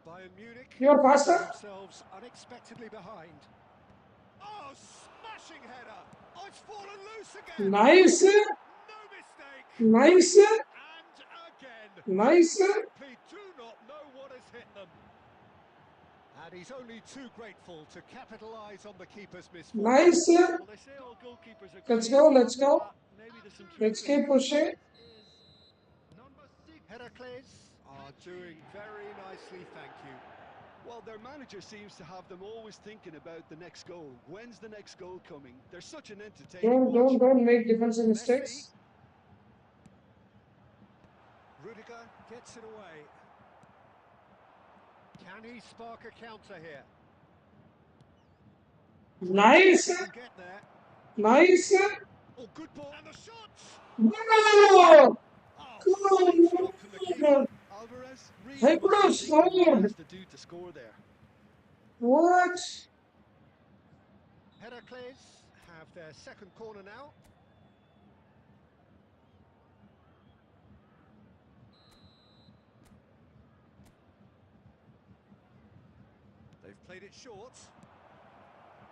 Bayern Munich You're faster? find themselves unexpectedly behind. Oh, smashing header! Oh, it's fallen loose again! Nice. No mistake! Nice. And again! Nice. They simply do not know what has hit them. And he's only too grateful to capitalise on the keeper's misfortune. Nice. Well, they say all goalkeepers are Let's creative, go. Let's go. but maybe there's some Let's truth in it. keep pushing. Is number 6. Heracles are doing very nicely, thank you. Well, their manager seems to have them always thinking about the next goal. When's the next goal coming? They're such an entertaining watch. Don't make defensive Messi. mistakes. Rudiger gets it away. Can he spark a counter here? Nice. Can get there. Nice. Oh, good ball. And the shots! Whoa! Oh, Come fine stop from the keeper. on. Alvarez really Hey, must bro, be thinking what he scored. has to do to score there. What? Heracles have their second corner now. They've played it short.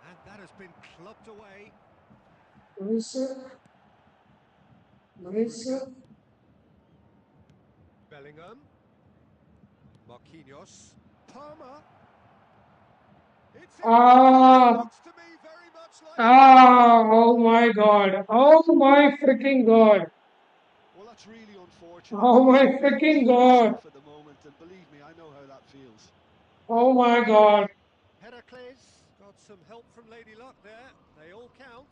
And that has been clubbed away. Nice. Nice. Rudiger. Bellingham. Marquinhos. Palmer. It's in. Ah. Looks to me very much like. Oh my God. Oh my freaking God. Well, that's really unfortunate. Oh my He's really freaking kicking God. himself at the moment, and believe me, I know how that feels. Oh my God. Heracles got some help from Lady Luck there. They all count.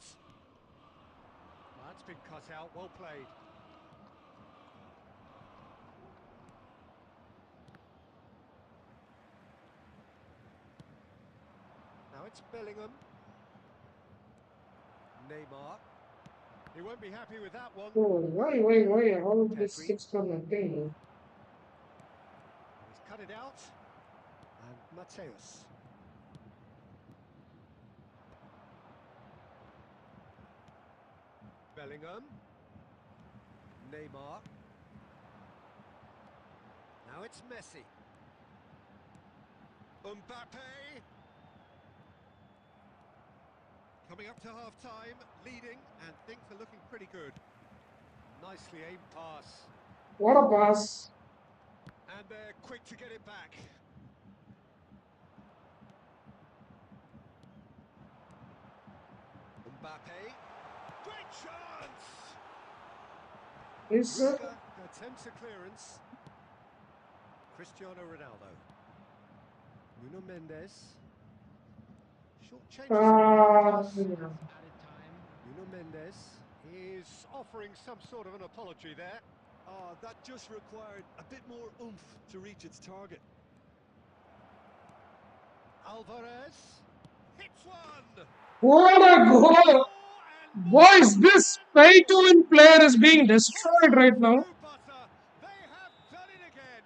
That's been cut out. Well played. Now it's Bellingham. Neymar. He won't be happy with that one. Oh, why? All of this Pedri. sticks from nothing. He's cut it out. And Mateus. Bellingham. Neymar. Now it's Messi. Mbappe. Coming up to half-time, leading, and things are looking pretty good. Nicely aimed pass. What a pass. And they're quick to get it back. Mbappe. Great chance! Is Rudiger attempts a clearance. Cristiano Ronaldo. Nuno Mendes. Short changes in the pass. yeah. Added time. Nuno Mendes is offering some sort of an apology there. That just required a bit more oomph to reach its target. Alvarez hits one. What a goal! And Boys, this pay-to-win player is being destroyed hot right off the now. new butter, they have done it again.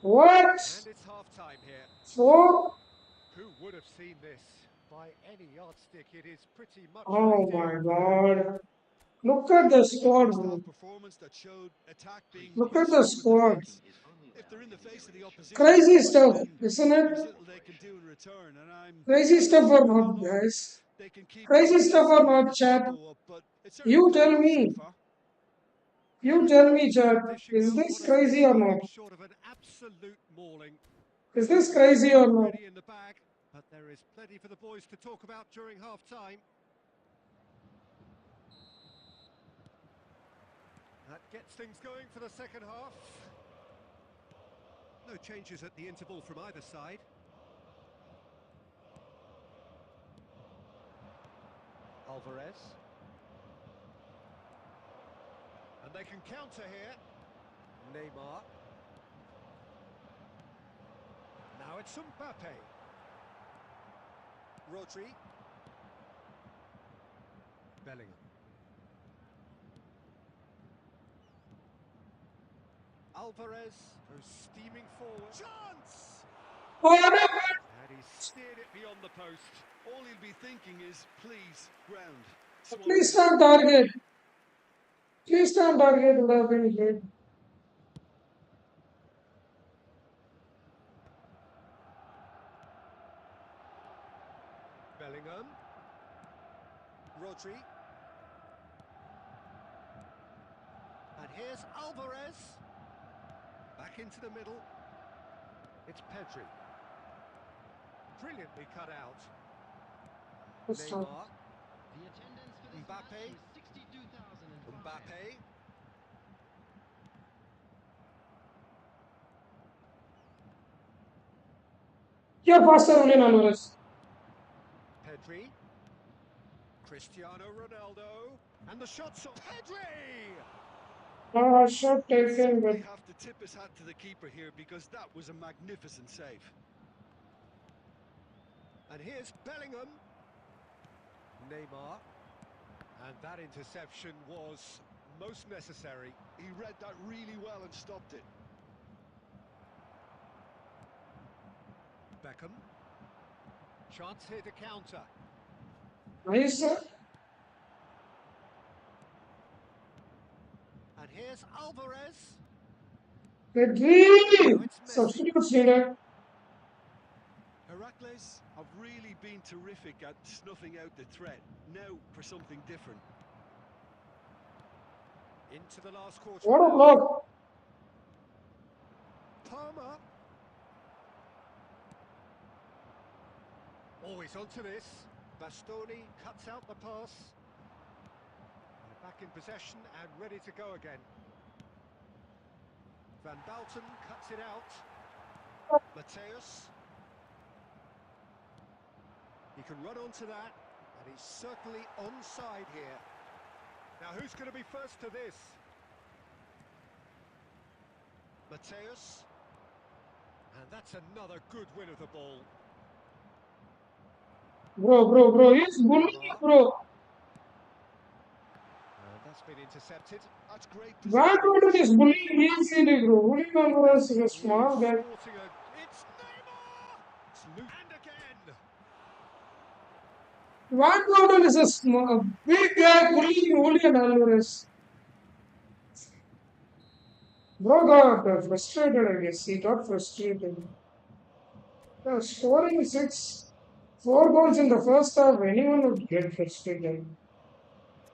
What? And it's half-time here. 4? Who would have seen this? By any yardstick, it is pretty much a Oh big my deal. God. Look Yeah, at the I think a squad, first bro. half performance that showed attack being Look at pushed the over squad. defence. If they're in the face of the opposition Crazy that way, stuff, then isn't it? there's little they can do in return. And I'm Crazy not stuff or sure how not, long guys? they can keep Crazy stuff or consistently not, the chat? tempo up, but it's certainly You paying tell off so me. far. You tell me, chat. They're dishing Is out this what has been crazy or not? nothing short of an absolute mauling. Is this The crazy result or not? already in the bag, but there is plenty for the boys to talk about during half-time. That gets things going for the second half. No changes at the interval from either side. Alvarez. And they can counter here. Neymar. Now it's Mbappe. Rodri. Bellingham. Alvarez goes steaming forward. Chance! What? And he steered it beyond the post. All he'll be thinking is, please, ground, swallow Please this. stand target. Please stand target would have been good. Bellingham. Rodri. And here's Alvarez. Back into the middle. It's Pedri. Brilliantly cut out. This one. Neymar. The attendance for this Mbappe. match was 62,005. Mbappe. You're faster, Julian Alvarez. Pedri. Cristiano Ronaldo. And the shot's on Pedri! Shot He'll taken, but certainly have to tip his hat to the keeper here because that was a magnificent save. And here's Bellingham. Neymar. And that interception was most necessary. He read that really well and stopped it. Beckham. Chance here to counter. nice. And here's Alvarez. Pedri! Now it's Messi. Substitutes needed. Heracles have really been terrific at snuffing out the threat. Now for something different. Into the last quarter. What a now. block. Palmer. Always onto this. Bastoni cuts out the pass. They're back in possession and ready to go again. Van Balten cuts it out. Mateus. He can run onto that, and he's certainly onside here. Now who's going to be first to this? Mateus. And that's another good win of the ball. Bro. He's bullying, bro. And that's been intercepted. That's great Van position. Roden is bullying easily, bro. Julian Alvarez is a small Is guy. sporting it's Neymar! It's loose. And again! Van Roden is a small, big guy bullying Julian Alvarez. Bro got frustrated, I guess. He got frustrated. Scoring 4 goals in the first half, anyone would get frustrated.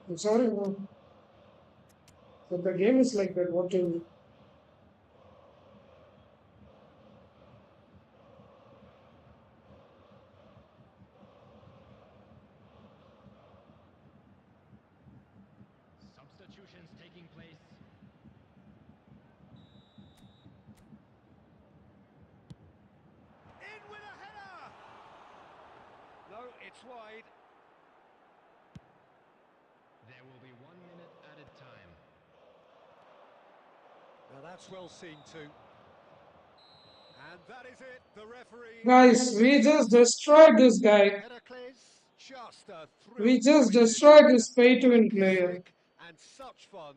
I'm sorry, bro. So the game is like that. What to Substitutions taking place. In with a header! No, it's wide. There will be 1 minute added time. Now that's well seen too. And that is it. The referee guys? We just destroyed this guy. Heracles, just a We thrill to just witness destroyed here. this pay to win Quick, player. slick, and such fun.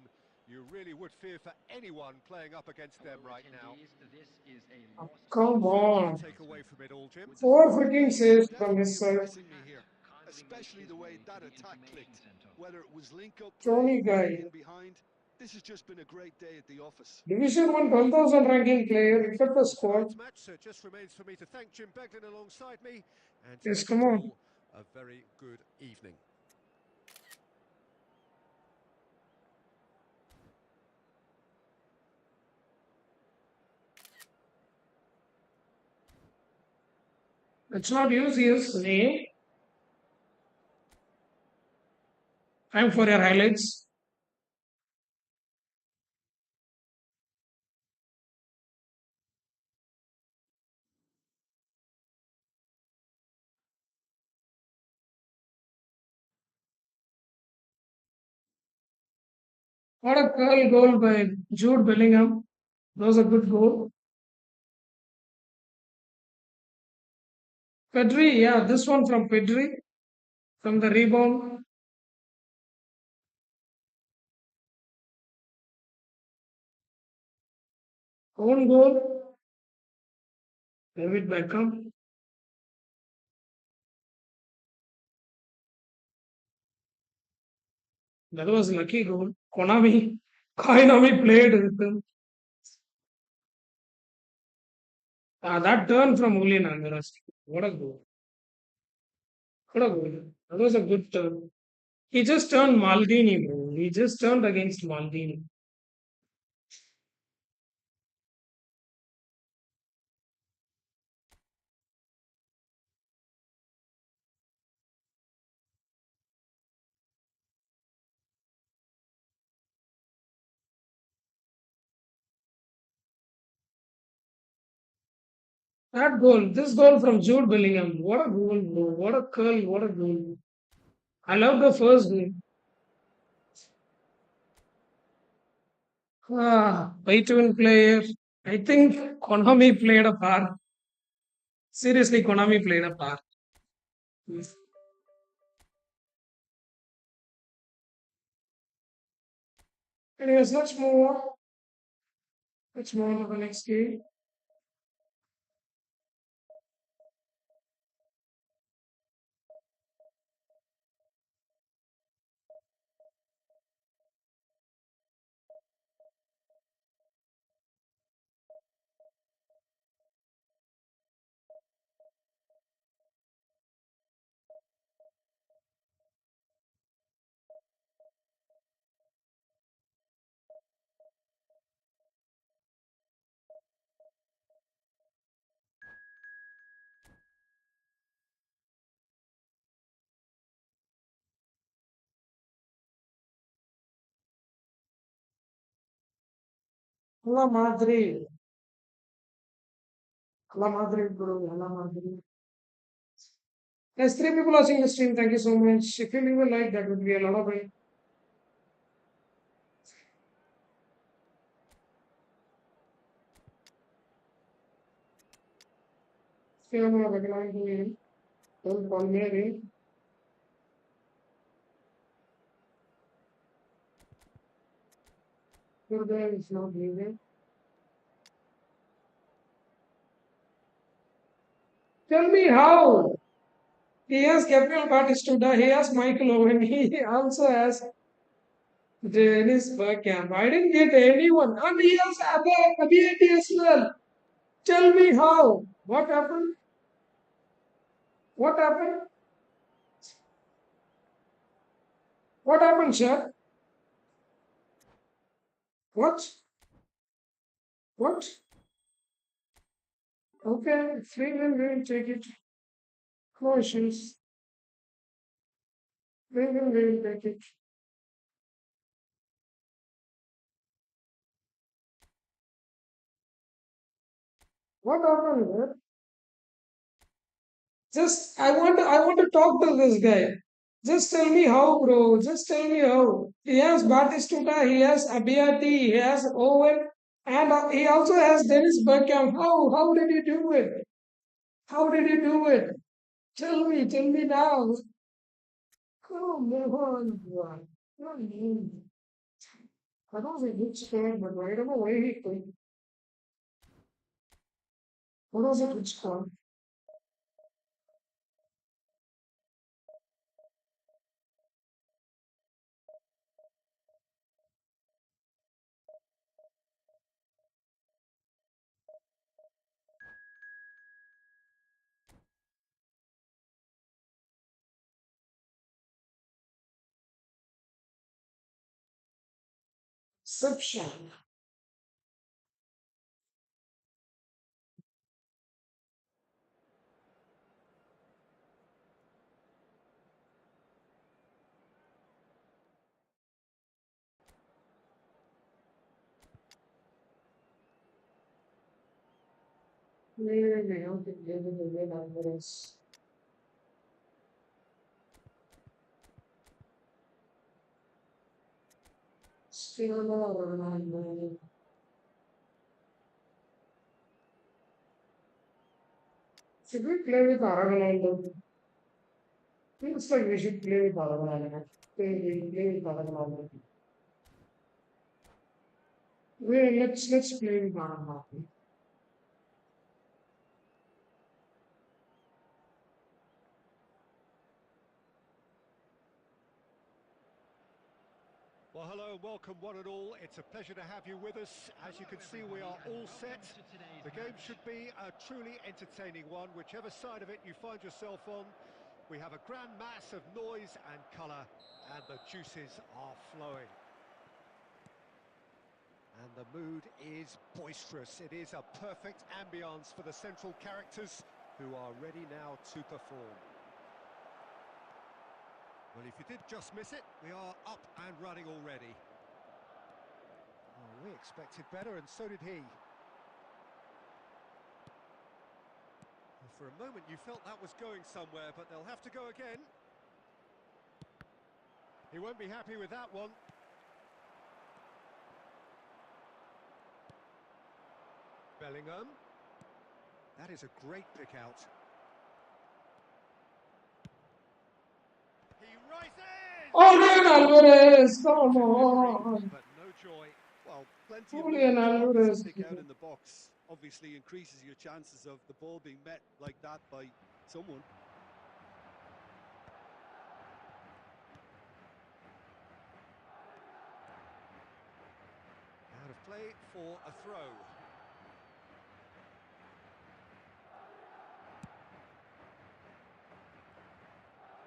You really would fear for anyone playing up against them right now. This is a Oh, lost come So what do you on. take away from it all, Jim? 4 freaking saves from Definitely his side. impressing me here, especially the way that attack clicked. Whether it was link-up Tony play, guy. in behind, this has just been a great day at the office. Division 1 12,000 ranking player. Look at the For squad. tonight's match, so it just remains for me to thank Jim Beglin alongside me and to Yes, wish come you on. all a very good evening. Let's not use his name. Time for your highlights. What a curl goal by Jude Bellingham. That was a good goal. Pedri, yeah, this one from Pedri from the rebound. Own goal. David Beckham. That was lucky goal. Konami played with him. That turn from Julian Alvarez. What a goal. What a goal. That was a good turn. He just turned Maldini, bro. He just turned against Maldini. That goal, this goal from Jude Bellingham. What a goal, bro. What a curl. What a goal. I love the first goal. Pay to win player. I think Konami played a part. Seriously, Konami played a part. Yes. Anyways, let's move on. Let's move on to the next game. La Madrid. La Madrid, bro. La Madrid. There's 3 people watching the stream. Thank you so much. If you leave a like, that would be a lot of it. Still more background to me. Don't call me again. Today is not leaving. Tell me how. He has Gabriel Batistuta. He has Michael Owen. He also has Dennis Bergkamp. I didn't get anyone. And he has Abiyati as well. Tell me how. What happened? What happened? What happened, sir? What? What? Okay, 3 will take it. No issues. 3 will take it. What happened there? Just I want to talk to this guy. Just tell me how, bro. Just tell me how. He has Batistuta, he has Abiati, he has Owen, and he also has Dennis Bergkamp. How did you do it? How did you do it? Tell me now. Come on, bro. What do you mean? I was a good scared, but I don't know why he quit. What was it which scored? Exception. Maybe I don't think they will win Alvarez. Still no Ronaldo. Should we play with Ronaldo? Feels like we should play with Ronaldo. Play with Ronaldo. Let's play with Ronaldo. Well, hello, welcome one and all. It's a pleasure to have you with us. As you can see, we are all set. The game should be a truly entertaining one, whichever side of it you find yourself on. We have a grand mass of noise and colour, and the juices are flowing. And the mood is boisterous. It is a perfect ambience for the central characters who are ready now to perform. Well, if you did just miss it, we are up and running already. Well, we expected better, and so did he. Well, for a moment, you felt that was going somewhere, but they'll have to go again. He won't be happy with that one. Bellingham. That is a great pick out. He rises! Oh, Julian Alvarez! Come Delivery, on! but no joy. Well, plenty of Julian moving targets to Alvarez. pick out in the box. Obviously increases your chances of the ball being met like that by someone. Out of play for a throw.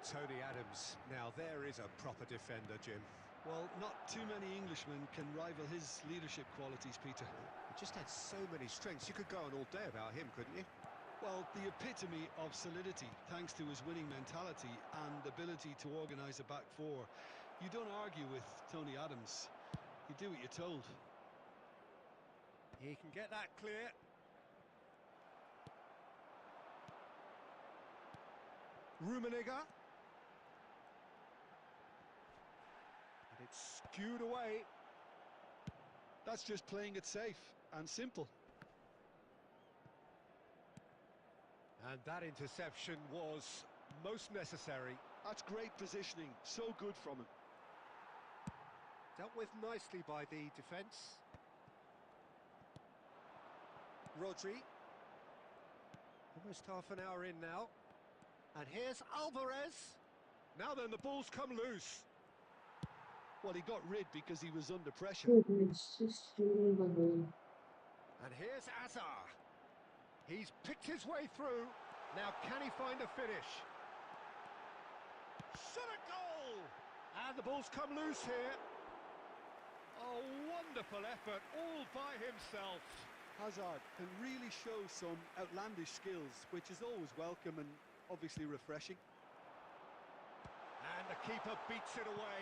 Tony Adams. Now there is a proper defender, Jim. Well, not too many Englishmen can rival his leadership qualities, Peter. He just had so many strengths. You could go on all day about him, couldn't you? Well, the epitome of solidity, thanks to his winning mentality and ability to organise a back four. You don't argue with Tony Adams. You do what you're told. He can get that clear. Rummenigge. And it's skewed away. That's just playing it safe and simple. And that interception was most necessary. That's great positioning, so good from him. Dealt with nicely by the defence. Rodri. Almost half an hour in now. And here's Alvarez. Now then, the ball's come loose. Well, he got rid because he was under pressure. It's just doing the game. And here's Azar. He's picked his way through. Now, can he find a finish? Shot a goal! And the ball's come loose here. Oh, wonderful effort, all by himself. Hazard can really show some outlandish skills, which is always welcome and obviously refreshing. And the keeper beats it away.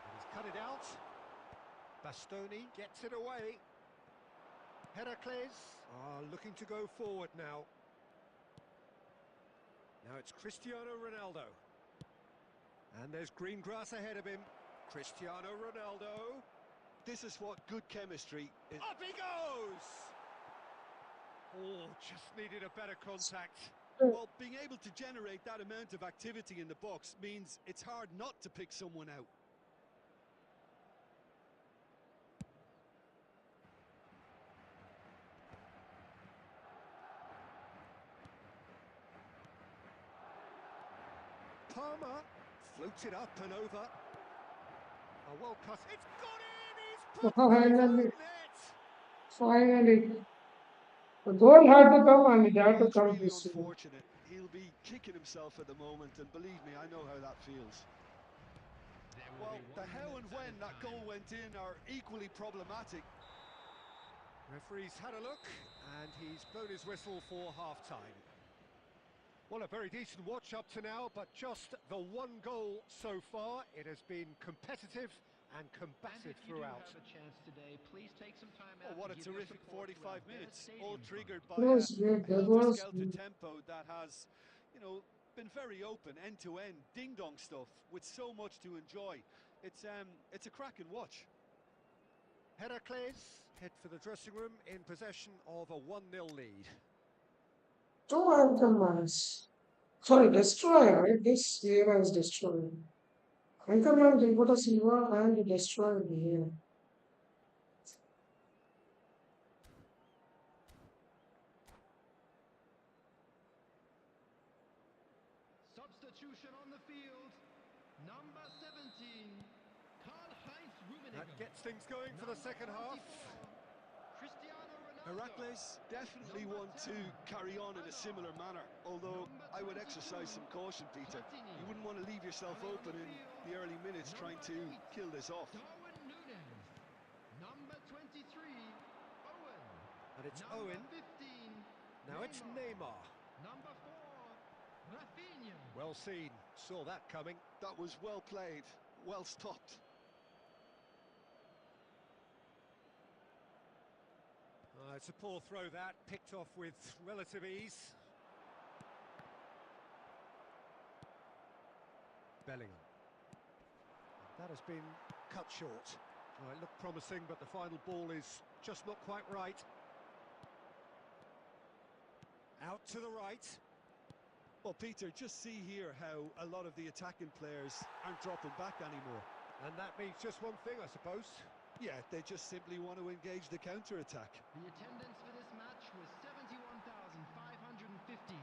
And he's cut it out. Bastoni gets it away. Heracles are looking to go forward now. Now it's Cristiano Ronaldo. And there's green grass ahead of him. Cristiano Ronaldo. This is what good chemistry is. Up he goes! Oh, just needed a better contact. Well, being able to generate that amount of activity in the box means it's hard not to pick someone out. Palmer floats it up and over. A well cut. It's gone in! He's put it in Finally, net! finally. The goal had to come and it had to It's come really this way. unfortunate. He'll be kicking himself at the moment, and believe me, I know how that feels. Well, the how and when that goal went in are equally problematic. Referee's had a look and he's blown his whistle for half-time. Well, a very decent watch up to now, but just the one goal so far. It has been competitive and combative throughout. Oh, what a terrific 45 minutes, all triggered by That was great. a That was helter-skelter tempo that has, been very open, end-to-end, ding-dong stuff with so much to enjoy. It's a cracking watch. Heracles head for the dressing room in possession of a 1-0 lead. two anchormans. Sorry, destroyer, right? This era is destroyer. Anchorman Gilberto Silva and destroyer here. Substitution on the field. Number 17, Karl-Heinz Rummenigge. That gets things going for the second half. Cristiano Ronaldo. Heracles definitely want to carry on in a similar manner, although I would exercise some caution, Peter. You wouldn't want to leave yourself open in the early minutes trying to kill this off. Darwin Núñez. Number 23, Owen. And it's Number Owen. 15, Now it's Neymar. Number 4, Rafinha. Well seen. Saw that coming. That was well played, well stopped. It's a poor throw that, picked off with relative ease. Bellingham. That has been cut short. Well, it looked promising, but the final ball is just not quite right. Out to the right. Well, Peter, just see here how a lot of the attacking players aren't dropping back anymore. And that means just one thing, I suppose. Yeah, they just simply want to engage the counter-attack. The attendance for this match was 71,550.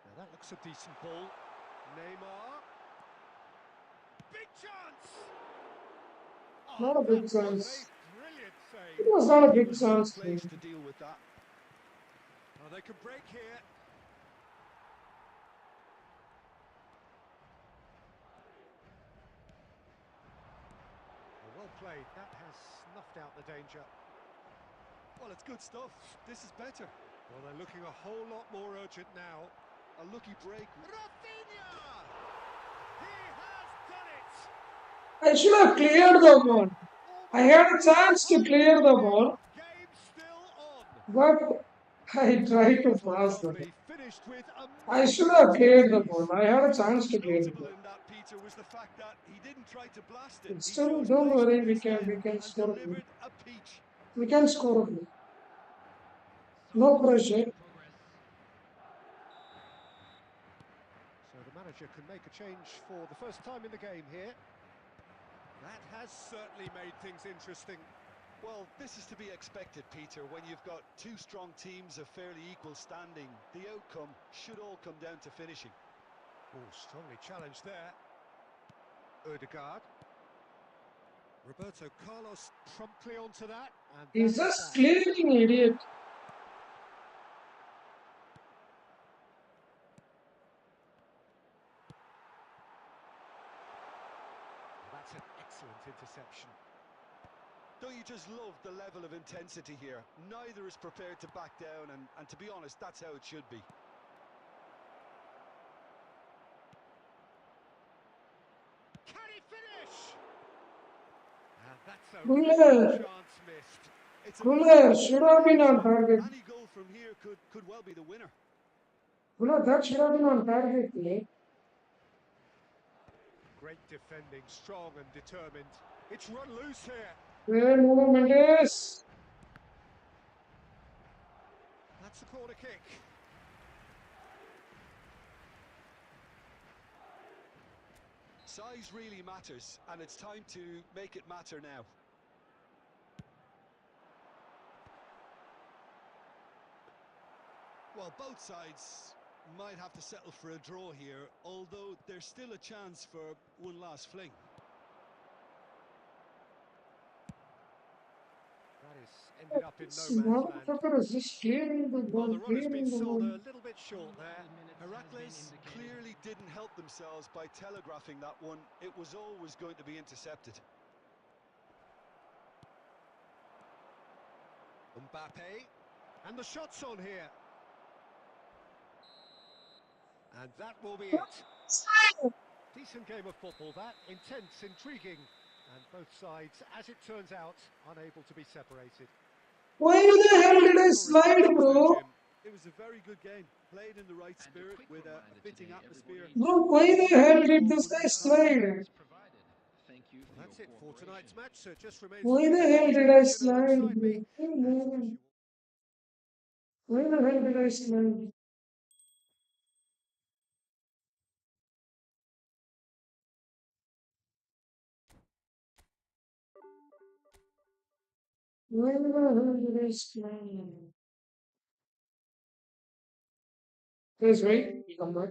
Now that looks a decent ball. Neymar. Big chance! Not a big that chance. was a brilliant save. It was not a big It was well chance. placed to deal with that. Oh, they could break here. Well played. That has snuffed out the danger. Well, it's good stuff. This is better. Well, they're looking a whole lot more urgent now. A lucky break. Rafinha! He has done it! I should have cleared the ball. I had a chance to clear the ball, Game still on. but I tried to pass that. Lovely. Finished with I should amazing have cleared the expertise. ball. I had a chance to clear the Notable ball. in that, Peter, was the fact that he didn't try to blast it. But He still, chose don't placement worry, we instead can and score a goal. delivered a peach. We can score a goal. No pressure. So the manager can make a change for the first time in the game here. That has certainly made things interesting. Well, this is to be expected, Peter. When you've got two strong teams of fairly equal standing, the outcome should all come down to finishing. Oh, strongly challenged there. Odegaard. Roberto Carlos promptly onto that. And He's that is just that. clearing, idiot. interception. Don't you just love the level of intensity here? Neither is prepared to back down, and to be honest, that's how it should be. Can he finish? And that's a Müller, real chance missed. It's a Müller very should good have been on defense, target. and any goal from here could well be the winner. Müller, that should have been on target, mate. Great defending, strong and determined. It's run loose here. Good movement is. That's the corner kick. Size really matters, and it's time to make it matter now. Well, both sides might have to settle for a draw here, although there's still a chance for one last fling. That is ended up in It's no man's not land. proper. Just clearing the Well, ball, the run has been clearing the sold ball. a little bit short there. Heracles clearly didn't help themselves by telegraphing that one. It was always going to be intercepted. Mbappe. And the shot's on here. And that will be it. Decent game of football, that. Intense, intriguing. And both sides, as it turns out, unable to be separated. Why the hell did I slide, bro? It was a very good game, played in the right spirit with a fitting atmosphere. Bro, why the hell did this guy slide? Well, that's it for tonight's match, so it just remains Why for me the to hell thank did you I for being slide, alongside bro? me. And to wish you all Why the hell did I slide? Why the hell did I slide? Guys, wait, come back.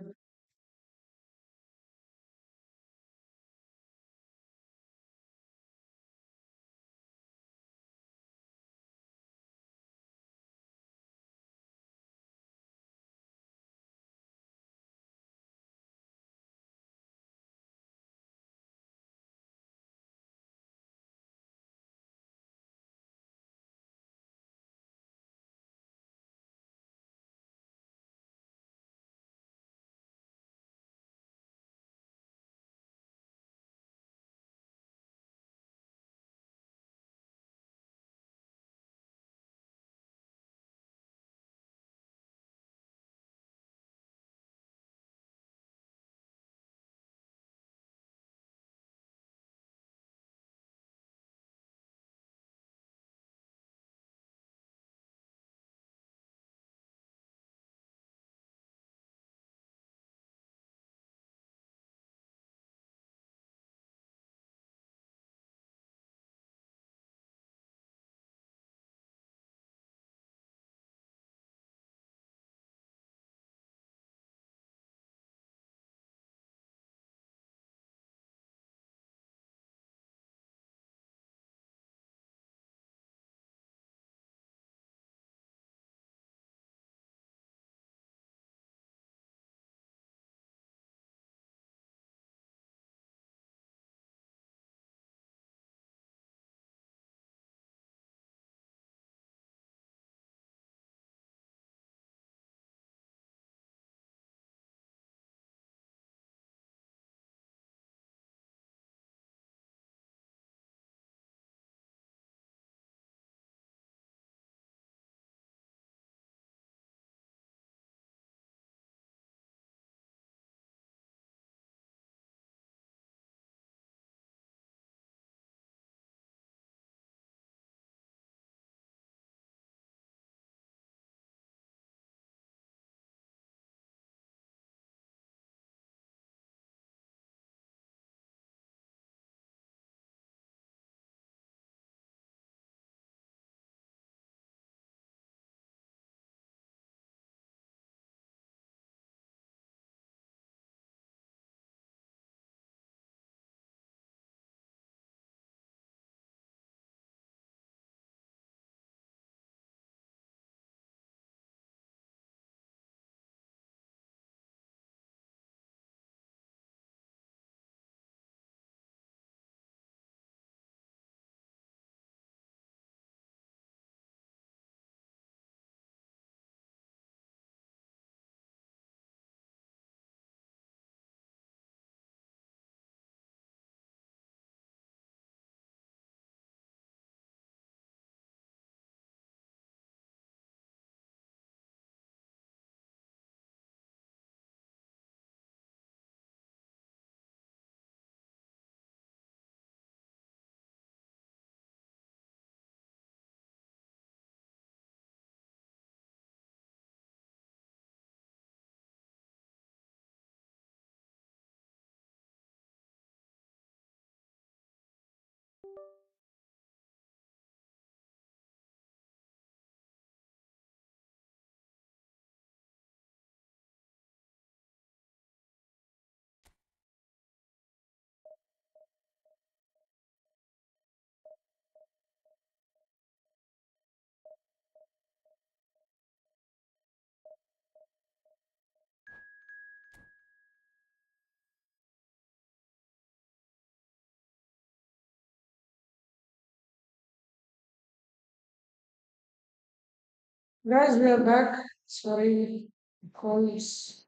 Guys, we are back. Sorry, calls.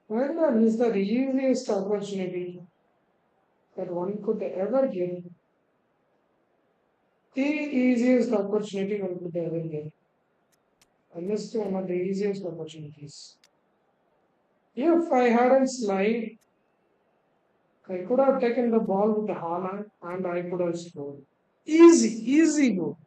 Well, is the easiest opportunity that one could ever get. The easiest opportunity one could ever get. And this is one of the easiest opportunities. If I hadn't slide, I could have taken the ball with the Haaland and I could have scored. Easy, easy goal.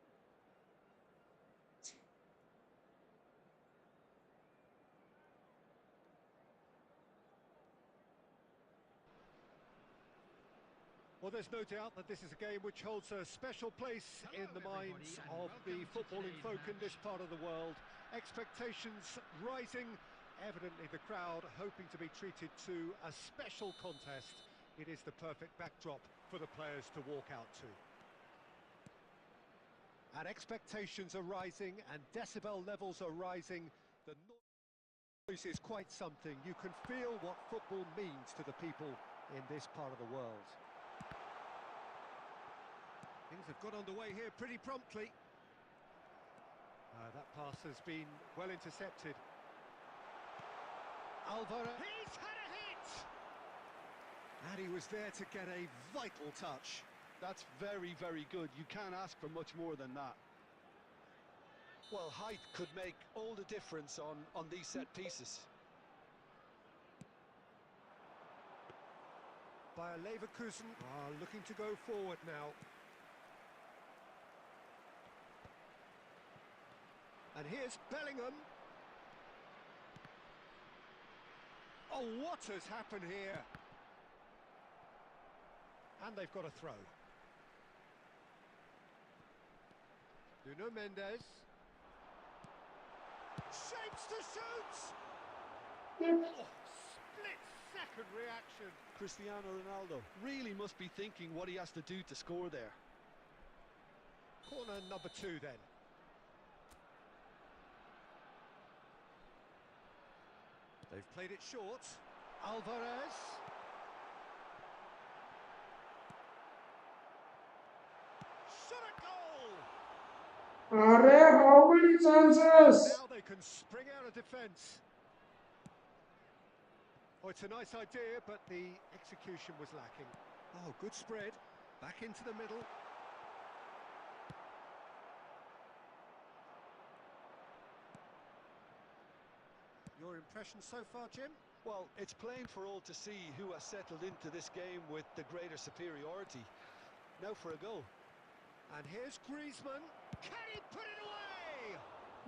Well, there's no doubt that this is a game which holds a special place in the minds of the footballing folk in this part of the world. Expectations rising, evidently the crowd hoping to be treated to a special contest. It is the perfect backdrop for the players to walk out to. And expectations are rising and decibel levels are rising. The noise is quite something. You can feel what football means to the people in this part of the world. Things have got underway here pretty promptly. That pass has been well intercepted. Alvaro. He's had a hit! And he was there to get a vital touch. That's very, very good. You can't ask for much more than that. Well, height could make all the difference on these set pieces. Bayer Leverkusen are looking to go forward now. And here's Bellingham. Oh, what has happened here? And they've got a throw. Nuno Mendes. Shapes to shoot! Oh, split-second reaction. Cristiano Ronaldo really must be thinking what he has to do to score there. Corner number 2 then. They've played it short. Alvarez. Shot a goal! Arre, how many chances? Now they can spring out of defence. Oh, it's a nice idea, but the execution was lacking. Oh, good spread. Back into the middle. Your impression so far, Jim? Well, it's plain for all to see who has settled into this game with the greater superiority. Now for a goal. And here's Griezmann. Can he put it away?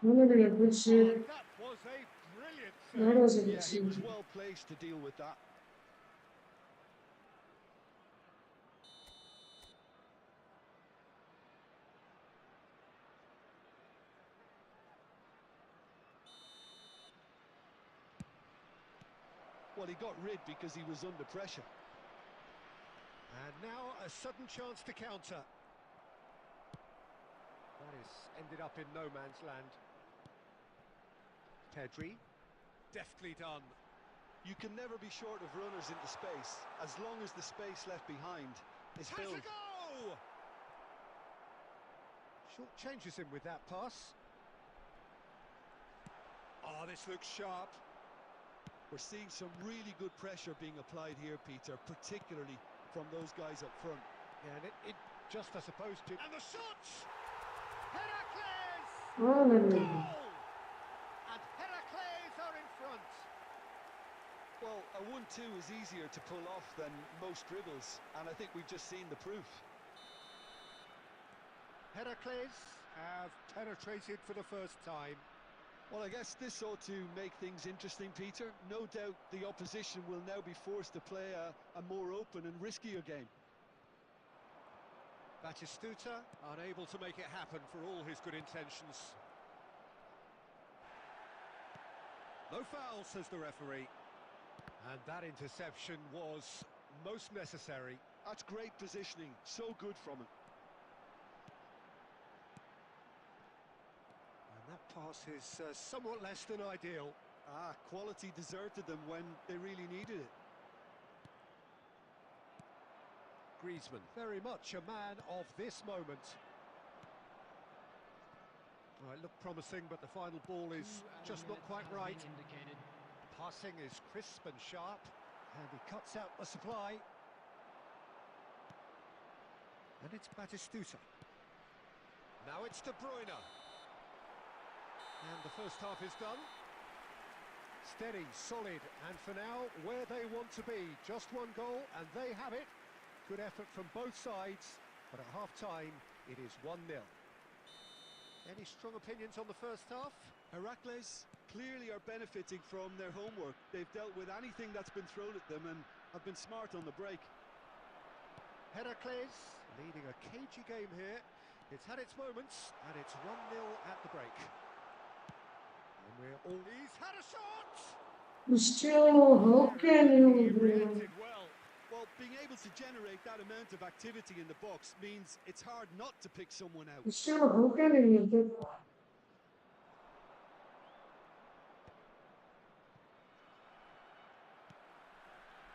Really a good Oh, save. that was a brilliant That save. was a good Yeah, he was save. well placed to deal with that. Well, he got rid because he was under pressure. And now a sudden chance to counter. That is ended up in no man's land. Pedri, deftly done. You can never be short of runners into space, as long as the space left behind is Has filled. a go! Short changes him with that pass. Oh, this looks sharp. We're seeing some really good pressure being applied here, Peter, particularly from those guys up front. Yeah, and it just, I suppose, to... And the shot! Heracles! Hallelujah. Goal! And Heracles are in front. Well, a 1-2 is easier to pull off than most dribbles, and I think we've just seen the proof. Heracles have penetrated for the first time. Well, I guess this ought to make things interesting, Peter. No doubt the opposition will now be forced to play a more open and riskier game. Batistuta unable to make it happen for all his good intentions. No foul, says the referee. And that interception was most necessary. That's great positioning, so good from him. And that pass is somewhat less than ideal. Quality deserted them when they really needed it. Griezmann, very much a man of this moment. Well, it looked promising, but the final ball is just not quite right. Passing is crisp and sharp, and he cuts out the supply. And it's Batistuta. Now it's De Bruyne. And the first half is done. Steady, solid, and for now, where they want to be. Just one goal, and they have it. Good effort from both sides, but at half-time, it is 1-0. Any strong opinions on the first half? Heracles clearly are benefiting from their homework. They've dealt with anything that's been thrown at them and have been smart on the break. Heracles leading a cagey game here. It's had its moments, and it's 1-0 at the break. And we're all... He's had a shot! Cristiano, how can He you do? reacted well. Well, being able to generate that amount of activity in the box means it's hard not to pick someone out. Cristiano, how can you do?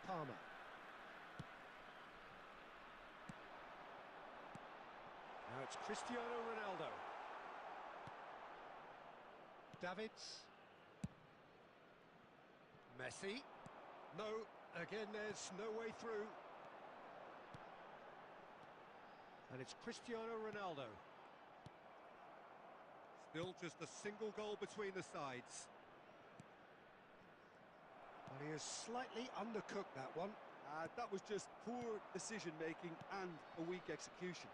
Palmer. Now it's Cristiano Ronaldo. Davids. Messi. No, again there's no way through. And it's Cristiano Ronaldo. Still just a single goal between the sides. But he has slightly undercooked that one. That was just poor decision-making and a weak execution.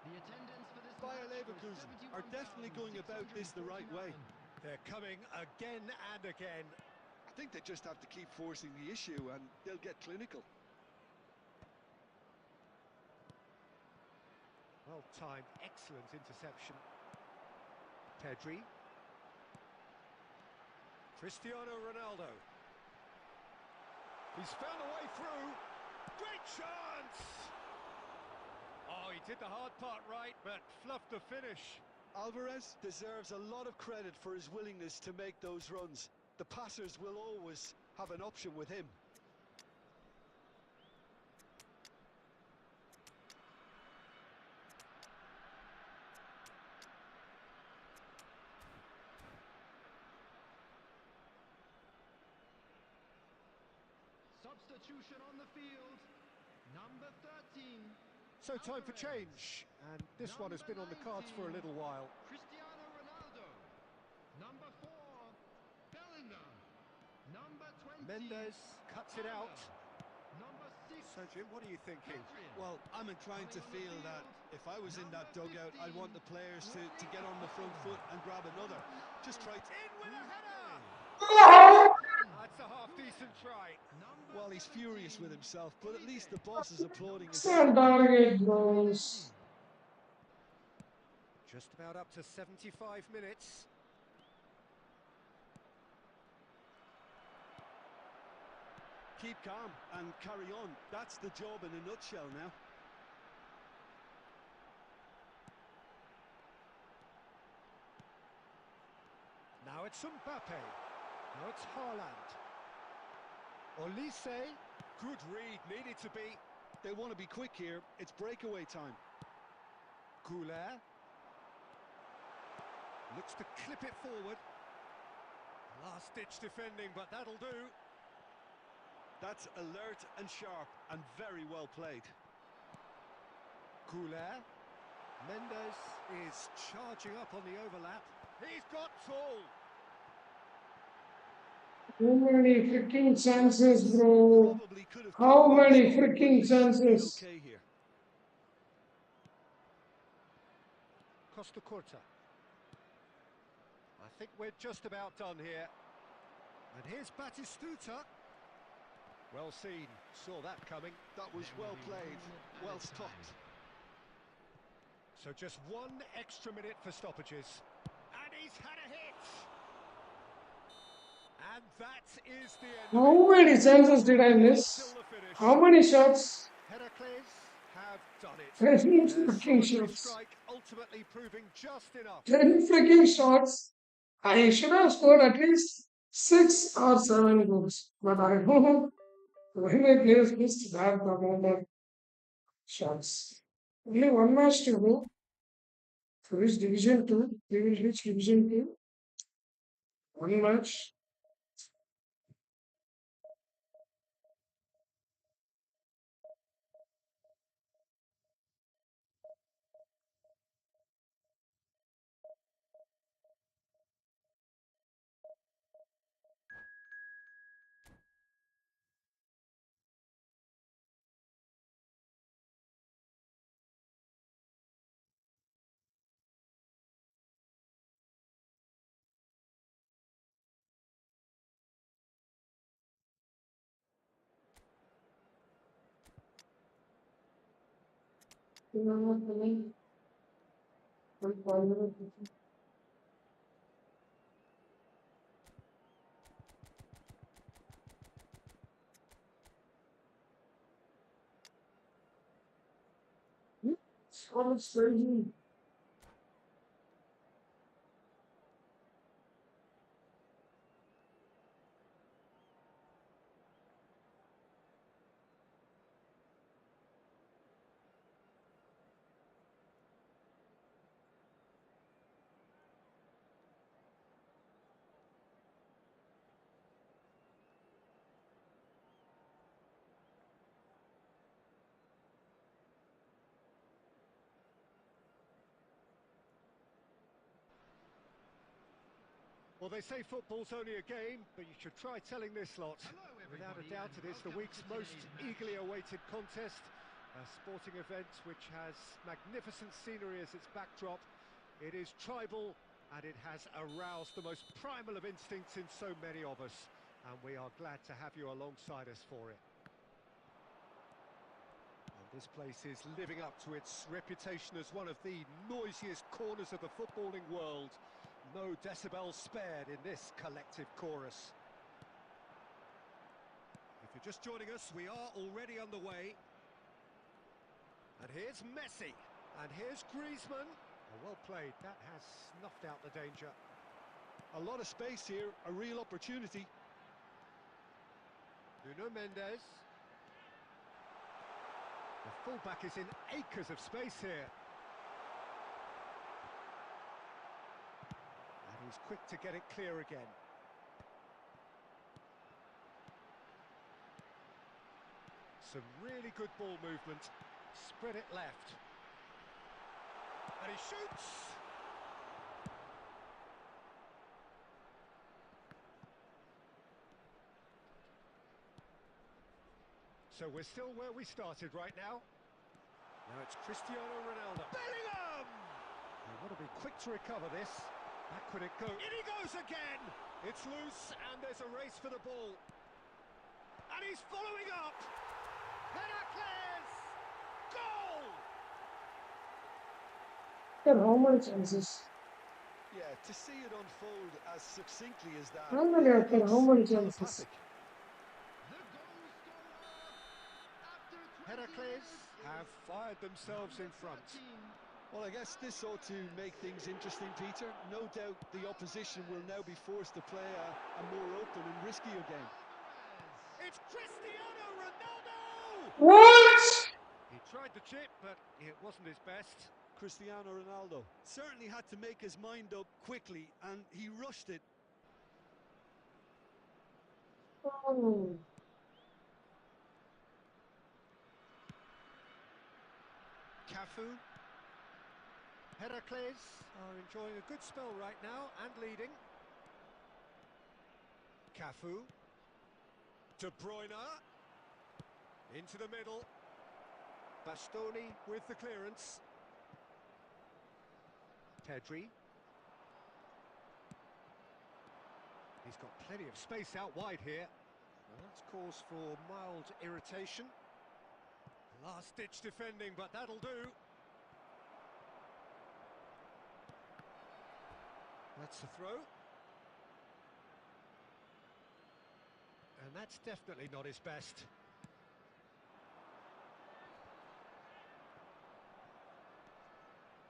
The attendance for this Bayer match was Leverkusen are definitely going about this the right way. They're coming again and again. I think they just have to keep forcing the issue and they'll get clinical. Well-timed, excellent interception. Pedri. Cristiano Ronaldo. He's found a way through. Great chance! Oh, he did the hard part right, but fluffed the finish. Alvarez deserves a lot of credit for his willingness to make those runs. The passers will always have an option with him. Substitution on the field. Number 13. So time for change, and this one has been on the cards for a little while. Cristiano Ronaldo. Number 4. Bellingham. Number 20. Mendes cuts it out. Number 6. So Jim, what are you thinking? Well, I'm inclined to feel that if I was in that dugout, I'd want the players to get on the front foot and grab another. Just try to... In with a header! That's a half-decent try. Well, he's furious with himself, but at least the boss is applauding his It's a target, bros. Just about up to 75 minutes. Keep calm and carry on. That's the job in a nutshell now. Now it's Mbappe. Now it's Haaland. Olise. Good read, needed to be. They want to be quick here. It's breakaway time. Goulet. Looks to clip it forward. Last-ditch defending, but that'll do. That's alert and sharp and very well played. Goulet. Mendes is charging up on the overlap. He's got tall. Too many freaking chances, bro. Probably could have How kept many this, but freaking they should be chances? okay here. Costa Curta. I think we're just about done here. And here's Batistuta. Well seen, saw that coming. That was well played, well stopped. So just one extra minute for stoppages. And he's had a hit! And that is the end of How it. many chances did I miss? Still the finish. How many shots? Heracles have done it. 10 Their freaking solitary shots. strike ultimately proving just enough. 10 freaking shots. I should have scored at least 6 or 7 goals, but I don't know why my players missed that amount of shots. Only one match to go. So which Division 2? We will reach Division 2. One match. So crazy. Well, they say football's only a game, but you should try telling this lot. Without a doubt, it is the week's most eagerly awaited contest. A sporting event which has magnificent scenery as its backdrop. It is tribal, and it has aroused the most primal of instincts in so many of us. And we are glad to have you alongside us for it. And this place is living up to its reputation as one of the noisiest corners of the footballing world. No decibels spared in this collective chorus. If you're just joining us, we are already underway. And here's Messi. And here's Griezmann. Oh, well played. That has snuffed out the danger. A lot of space here, a real opportunity. Nuno Mendes. The fullback is in acres of space here. And he's quick to get it clear again. Some really good ball movement. Spread it left. And he shoots! So we're still where we started right now. Now it's Cristiano Ronaldo. Bellingham! They want to be quick to recover this. Back could it go? In he goes again! It's loose and there's a race for the ball. And he's following up! Heracles! Goal! There are how many chances? Yeah, to see it unfold as succinctly as that. How many are there? How many chances? Telepathic. Heracles have fired themselves in front. Well, I guess this ought to make things interesting, Peter. No doubt the opposition will now be forced to play a more open and riskier game. It's Cristiano Ronaldo! What? He tried the chip, but it wasn't his best. Cristiano Ronaldo certainly had to make his mind up quickly, and he rushed it. Oh. Cafu. Heracles are enjoying a good spell right now and leading. Cafu. De Bruyne. Into the middle. Bastoni with the clearance. Pedri. He's got plenty of space out wide here. Well, that's cause for mild irritation. Last-ditch defending, but that'll do. That's the throw. And that's definitely not his best.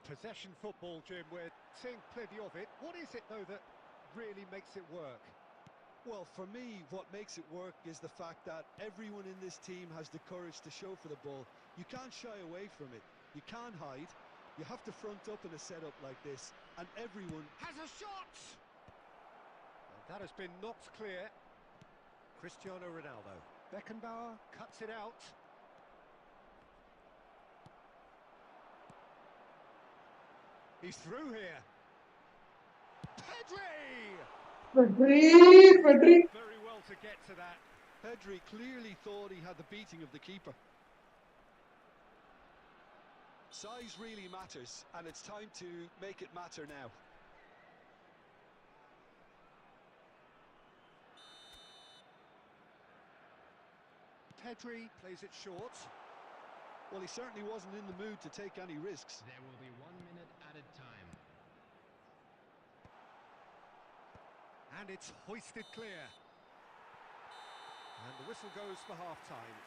Possession football, Jim, we're seeing plenty of it. What is it, though, that really makes it work? Well, for me, what makes it work is the fact that everyone in this team has the courage to show for the ball. You can't shy away from it. You can't hide. You have to front up in a setup like this, and everyone Has a shot! And that has been knocked clear. Cristiano Ronaldo. Beckenbauer cuts it out. He's through here. Pedri! Pedri. Very well to get to that. Pedri clearly thought he had the beating of the keeper. Size really matters, and it's time to make it matter now. Pedri plays it short. Well, he certainly wasn't in the mood to take any risks. There will be 1 minute added time. And it's hoisted clear. And the whistle goes for half-time.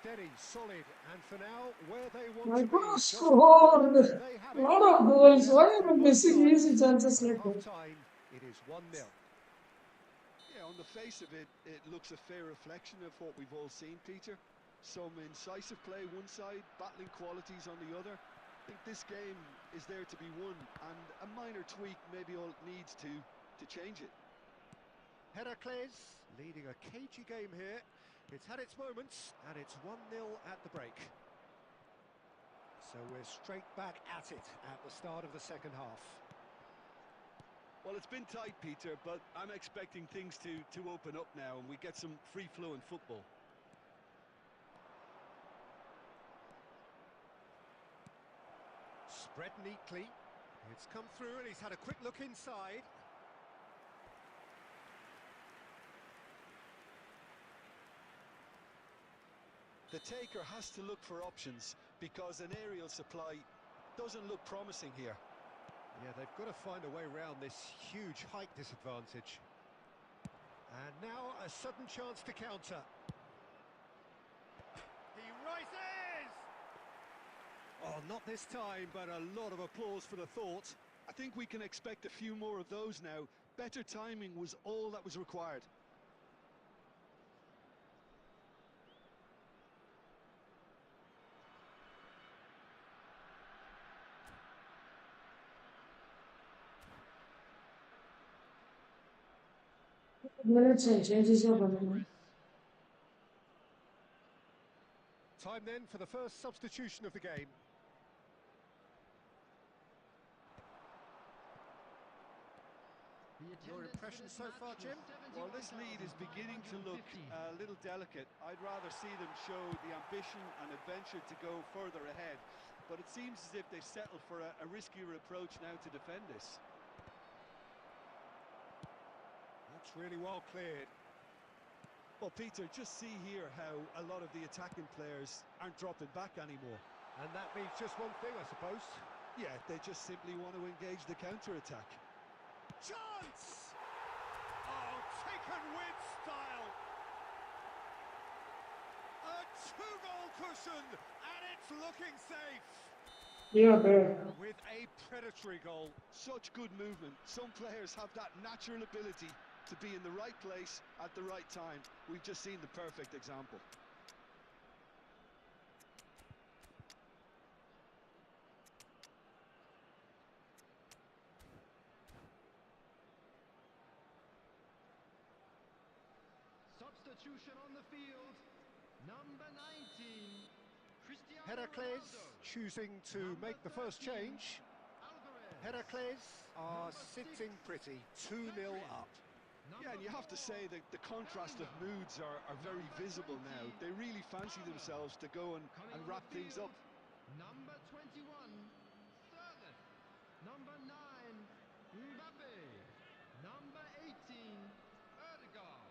Steady, solid, and for now, where they want My to be. God, Just scored they have a it. lot of goals. Why am I Both missing sides. easy chances At like that? half-time, it is 1-0. Yeah, on the face of it, it looks a fair reflection of what we've all seen, Peter. Some incisive play one side, battling qualities on the other. I think this game is there to be won, and a minor tweak maybe all it needs to change it. Heracles leading a cagey game here. It's had its moments, and it's 1-0 at the break. So we're straight back at it at the start of the second half. Well, it's been tight, Peter, but I'm expecting things to open up now and we get some free-flowing football. Spread neatly. It's come through and he's had a quick look inside. The taker has to look for options because an aerial supply doesn't look promising here. Yeah, they've got to find a way around this huge height disadvantage. And now a sudden chance to counter. He rises! Oh, not this time, but a lot of applause for the thought. I think we can expect a few more of those now. Better timing was all that was required. Minutes and changes your government. Time then for the first substitution of the game. Your impression so far, Jim? Well, this lead is beginning to look a little delicate. I'd rather see them show the ambition and adventure to go further ahead. But it seems as if they've settled for a riskier approach now to defend this. That's really well cleared. Well, Peter, just see here how a lot of the attacking players aren't dropping back anymore. And that means just one thing, I suppose. Yeah, they just simply want to engage the counter-attack. Chance! Oh, taken with style! A two-goal cushion, and it's looking safe! Yeah, there. With a predatory goal. Such good movement. Some players have that natural ability to be in the right place at the right time. We've just seen the perfect example. Substitution on the field. Number 19. Cristiano Heracles Ronaldo. choosing to make the first change. Alvarez. Heracles are sitting pretty, 2-0 up. Yeah, and you have to say that the contrast of moods are very visible now. They really fancy themselves to go and wrap things up. Number 21. Sterling. Number 9. Mbappe. Number 18. Erdegaard.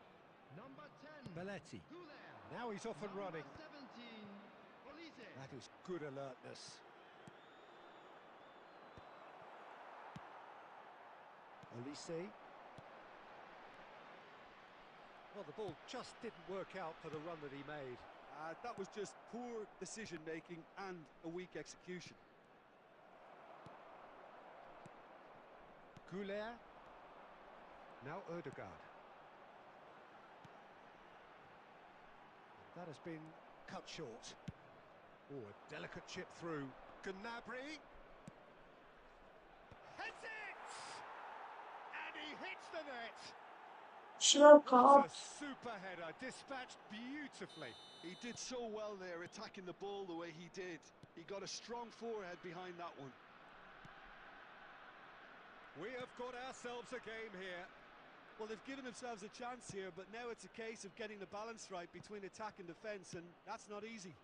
Number 10. Belletti. Goulet. Now he's off and running. Number 17. Olise. That is good alertness. Olise. Well, the ball just didn't work out for the run that he made. That was just poor decision-making and a weak execution. Goulet. Now Erdegaard. That has been cut short. Oh, a delicate chip through. Gnabry. Hits it! And he hits the net! Sure, What caught. a super header, dispatched beautifully. He did so well there, attacking the ball the way he did. He got a strong forehead behind that one. We have got ourselves a game here. Well, they've given themselves a chance here, but now it's a case of getting the balance right between attack and defence, and that's not easy.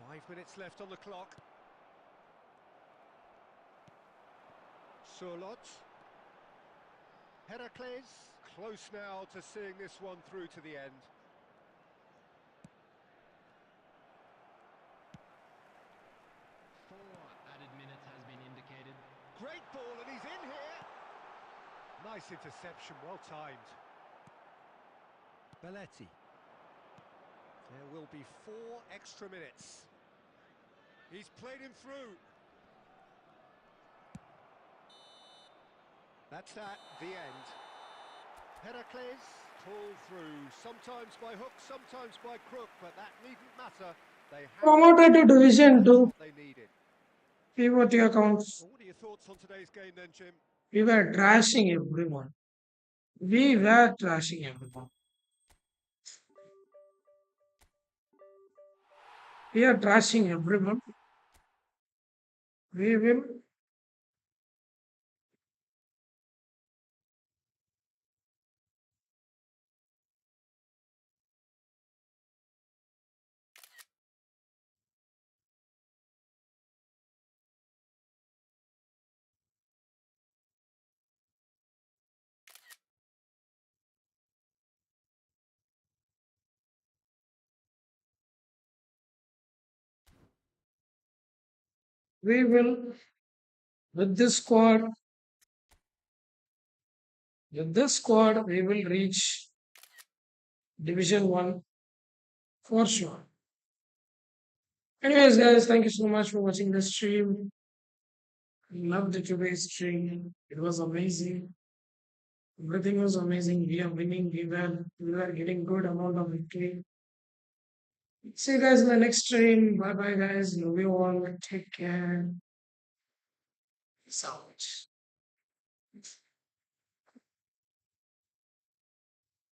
5 minutes left on the clock. Surlot. Heracles. Close now to seeing this one through to the end. Four added minutes has been indicated. Great ball, and he's in here. Nice interception, well timed. Belletti. There will be 4 extra minutes. He's played him through. That's at the end. Heracles pulled through, sometimes by hook, sometimes by crook, but that needn't matter. They had Promoted to Division 2. what they needed. POTW accounts. Well, what are your thoughts on today's game then, Jim? We were trashing everyone. We were trashing everyone. We are trashing everyone. We will. We will. With this squad. With this squad, we will reach Division 1 for sure. Anyways, guys, thank you so much for watching the stream. Loved today's stream. It was amazing. Everything was amazing. We are winning. We were getting good amount of victory. See you guys in the next stream. Bye bye, guys. Love you all. Take care. Peace out.